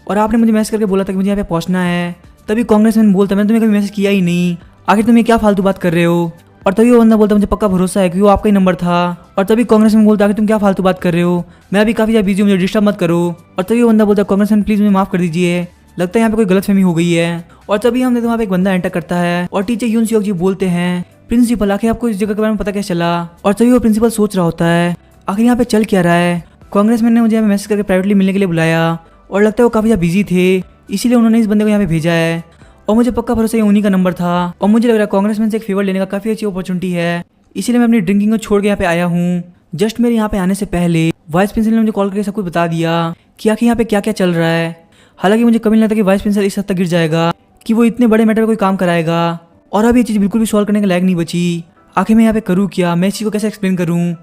[SPEAKER 1] और आपने मुझे मैसेज करके बोला था कि मुझे यहाँ पे पहुँचना है। तभी कांग्रेसमैन बोलता है मैंने तुम्हें कभी मैसेज किया ही नहीं, आखिर तुम ये क्या फालतू बात कर रहे हो। और तभी वो बंदा बोलता है मुझे पक्का भरोसा है कि वो आपका ही नंबर था। और तभी कांग्रेसमैन बोलता है कि तुम क्या फालतू बात कर रहे हो, मैं अभी काफ़ी ज़्यादा बिजी हूँ, मुझे डिस्टर्ब मत करो। और तभी वो बंदा बोलता है कांग्रेसमैन प्लीज़ मुझे माफ़ कर दीजिए, लगता है यहाँ पे कोई गलतफहमी हो गई है। और तभी हमने तो वहाँ पे एक बंदा एंटर करता है और टीचर यून सियोग जी बोलते हैं प्रिंसिपल आखिर आपको इस जगह के बारे में पता क्या चला। और तभी वो प्रिंसिपल सोच रहा होता है आखिर यहाँ पे चल क्या रहा है। कांग्रेसमैन ने मुझे यहाँ पे मैसेज करके प्राइवेटली मिलने के लिए बुलाया और लगता है वो काफ़ी ज़्यादा बिजी थे, इसीलिए उन्होंने इस बंदे को यहाँ पे भेजा है। और मुझे पक्का भरोसा ये उन्हीं का नंबर था और मुझे लग रहा है कांग्रेसमैन से एक फेवर लेने का काफ़ी अच्छी अपॉर्चुनिटी है, इसीलिए मैं अपनी ड्रिंकिंग को छोड़ के यहाँ पे आया हूँ। जस्ट मेरे यहाँ पे आने से पहले वाइस प्रिंसिपल ने मुझे कॉल करके सब कुछ बता दिया कि आखिर यहाँ पे क्या क्या चल रहा है। हालांकि मुझे कभी नहीं लगता कि वाइस प्रिंसिपल इस हद तक गिर जाएगा कि वो इतने बड़े मैटर पे कोई काम कराएगा। और अब ये चीज़ बिल्कुल भी सॉल्व करने के लायक नहीं बची। आखिर मैं यहाँ पे करूँ क्या, मैं इस चीज़ को कैसे एक्सप्लेन करूँ।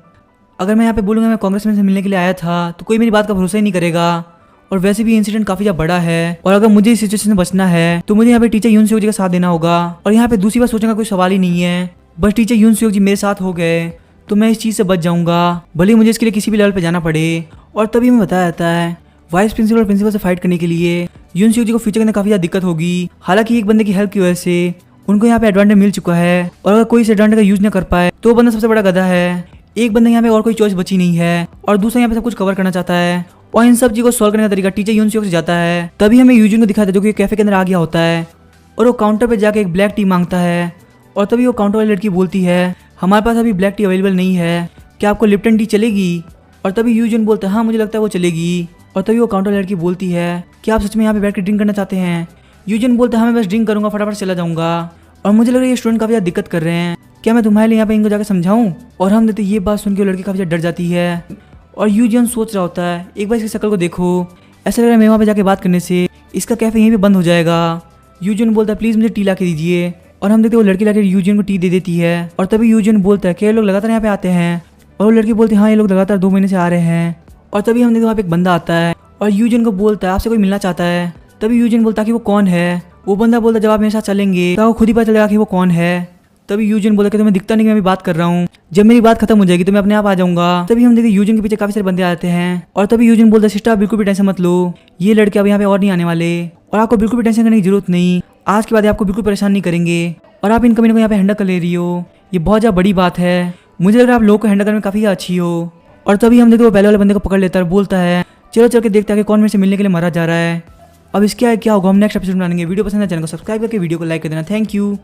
[SPEAKER 1] अगर मैं यहाँ पे बोलूँगा मैं कांग्रेसमैन से मिलने के लिए आया था तो कोई मेरी बात का भरोसा ही नहीं करेगा। और वैसे भी इंसिडेंट काफ़ी ज़्यादा बड़ा है और अगर मुझे इस सिचुएशन से बचना है तो मुझे यहाँ पे टीचर यून सियोग जी का साथ देना होगा। और यहाँ पे दूसरी बात सोचने का कोई सवाल ही नहीं है, बस टीचर यून सियोग जी मेरे साथ हो गए तो मैं इस चीज़ से बच जाऊँगा, भले ही मुझे इसके लिए किसी भी लेवल पर जाना पड़े। और तभी हमें बताया जाता है वाइस प्रिंसिपल और प्रिंसिपल से फाइट करने के लिए यून सियोग जी को फ्यूचर के अंदर काफ़ी ज़्यादा दिक्कत होगी। हालांकि एक बंदे की हेल्प की वजह से उनको यहाँ पे एडवांटेज मिल चुका है और अगर कोई इस एडवांटेज का यूज़ न कर पाए तो वो बंदा सबसे बड़ा गधा है। एक बंदा यहाँ पे और कोई चॉइस बची नहीं है और दूसरा यहाँ पे सब कुछ कवर करना चाहता है। और इन सब चीज़ को सॉल्व करने का तरीका टीचर यून सियोग से जाता है। तभी हमें यूजिन को दिखाता है जो कि कैफे के अंदर आ गया होता है और वो काउंटर पे जाके एक ब्लैक टी मांगता है। और तभी वो काउंटर वाली लड़की बोलती है हमारे पास अभी ब्लैक टी अवेलेबल नहीं है, क्या आपको लिप्टन टी चलेगी। और तभी यूजिन बोलता है हाँ मुझे लगता है वो चलेगी। और तभी वो काउंटर वाली लड़की बोलती है क्या आप सच में यहाँ पे बैठ कर ड्रिंक करना चाहते हैं। यूजिन बोलता है हाँ मैं बस ड्रिंक करूँगा, फटाफट चला जाऊँगा। और मुझे लग रहा है ये स्टूडेंट काफ़ी ज़्यादा दिक्कत कर रहे हैं, क्या मैं तुम्हारे लिए यहाँ पे इनको जाकर समझाऊँ। और हम देते ये बात सुन के लड़की काफ़ी ज़्यादा डर जाती है और यूजिन सोच रहा होता है एक बार इसकी शक्ल को देखो, ऐसा लग रहा है मैं वहाँ पे जाके बात करने से इसका कैफे यहीं पे बंद हो जाएगा। यूजिन बोलता है प्लीज़ मुझे टी ला के दीजिए। और हम देखते वो लड़की लाके यूजिन को टी दे देती है। और तभी यूजिन बोलता है क्या ये लोग लगातार यहाँ पे आते हैं। और वो लड़की बोलती है हाँ ये लोग लगातार 2 महीने से आ रहे हैं। और तभी हम देखते वहाँ पे एक बंदा आता है और यूजिन को बोलता है आपसे कोई मिलना चाहता है। तभी यूजिन बोलता है कि वो कौन है। वो बंदा बोलता है जब आप मेरे साथ चलेंगे तो खुद ही पता चलेगा कि वो कौन है। तभी यूजिन बोलता है कि तुम्हें दिखता नहीं कि मैं अभी बात कर रहा हूँ, जब मेरी बात खत्म हो जाएगी तो मैं अपने आप आ जाऊंगा। तभी हम देखते यूजिन के पीछे काफी सारे बंदे आते हैं और तभी यूजिन बोलता है सिस्टर आप बिल्कुल भी टेंशन मत लो, ये लड़के अब यहाँ पे और नहीं आने वाले और आपको बिल्कुल भी टेंशन करने की जरूरत नहीं, आज के बाद आपको बिल्कुल परेशान नहीं करेंगे और आप इन कमीनों को यहाँ पे हैंडल कर ले रही हो, ये बहुत ज़्यादा बड़ी बात है। मुझे लग रहा है आप लोगों को हैंडल करने में काफ़ी अच्छी हो। और तभी हम देखते वो पहले वाले बंदे को पकड़ लेता है और बोलता है चलो चल के देखते हैं कि कौन मेरे से मिलने के लिए मारा जा रहा है। अब इसके क्या होगा हम नेक्स्ट एपिसोड में आएंगे। वीडियो पसंद है चैनल को सब्सक्राइब करके वीडियो को लाइक कर देना। Thank you.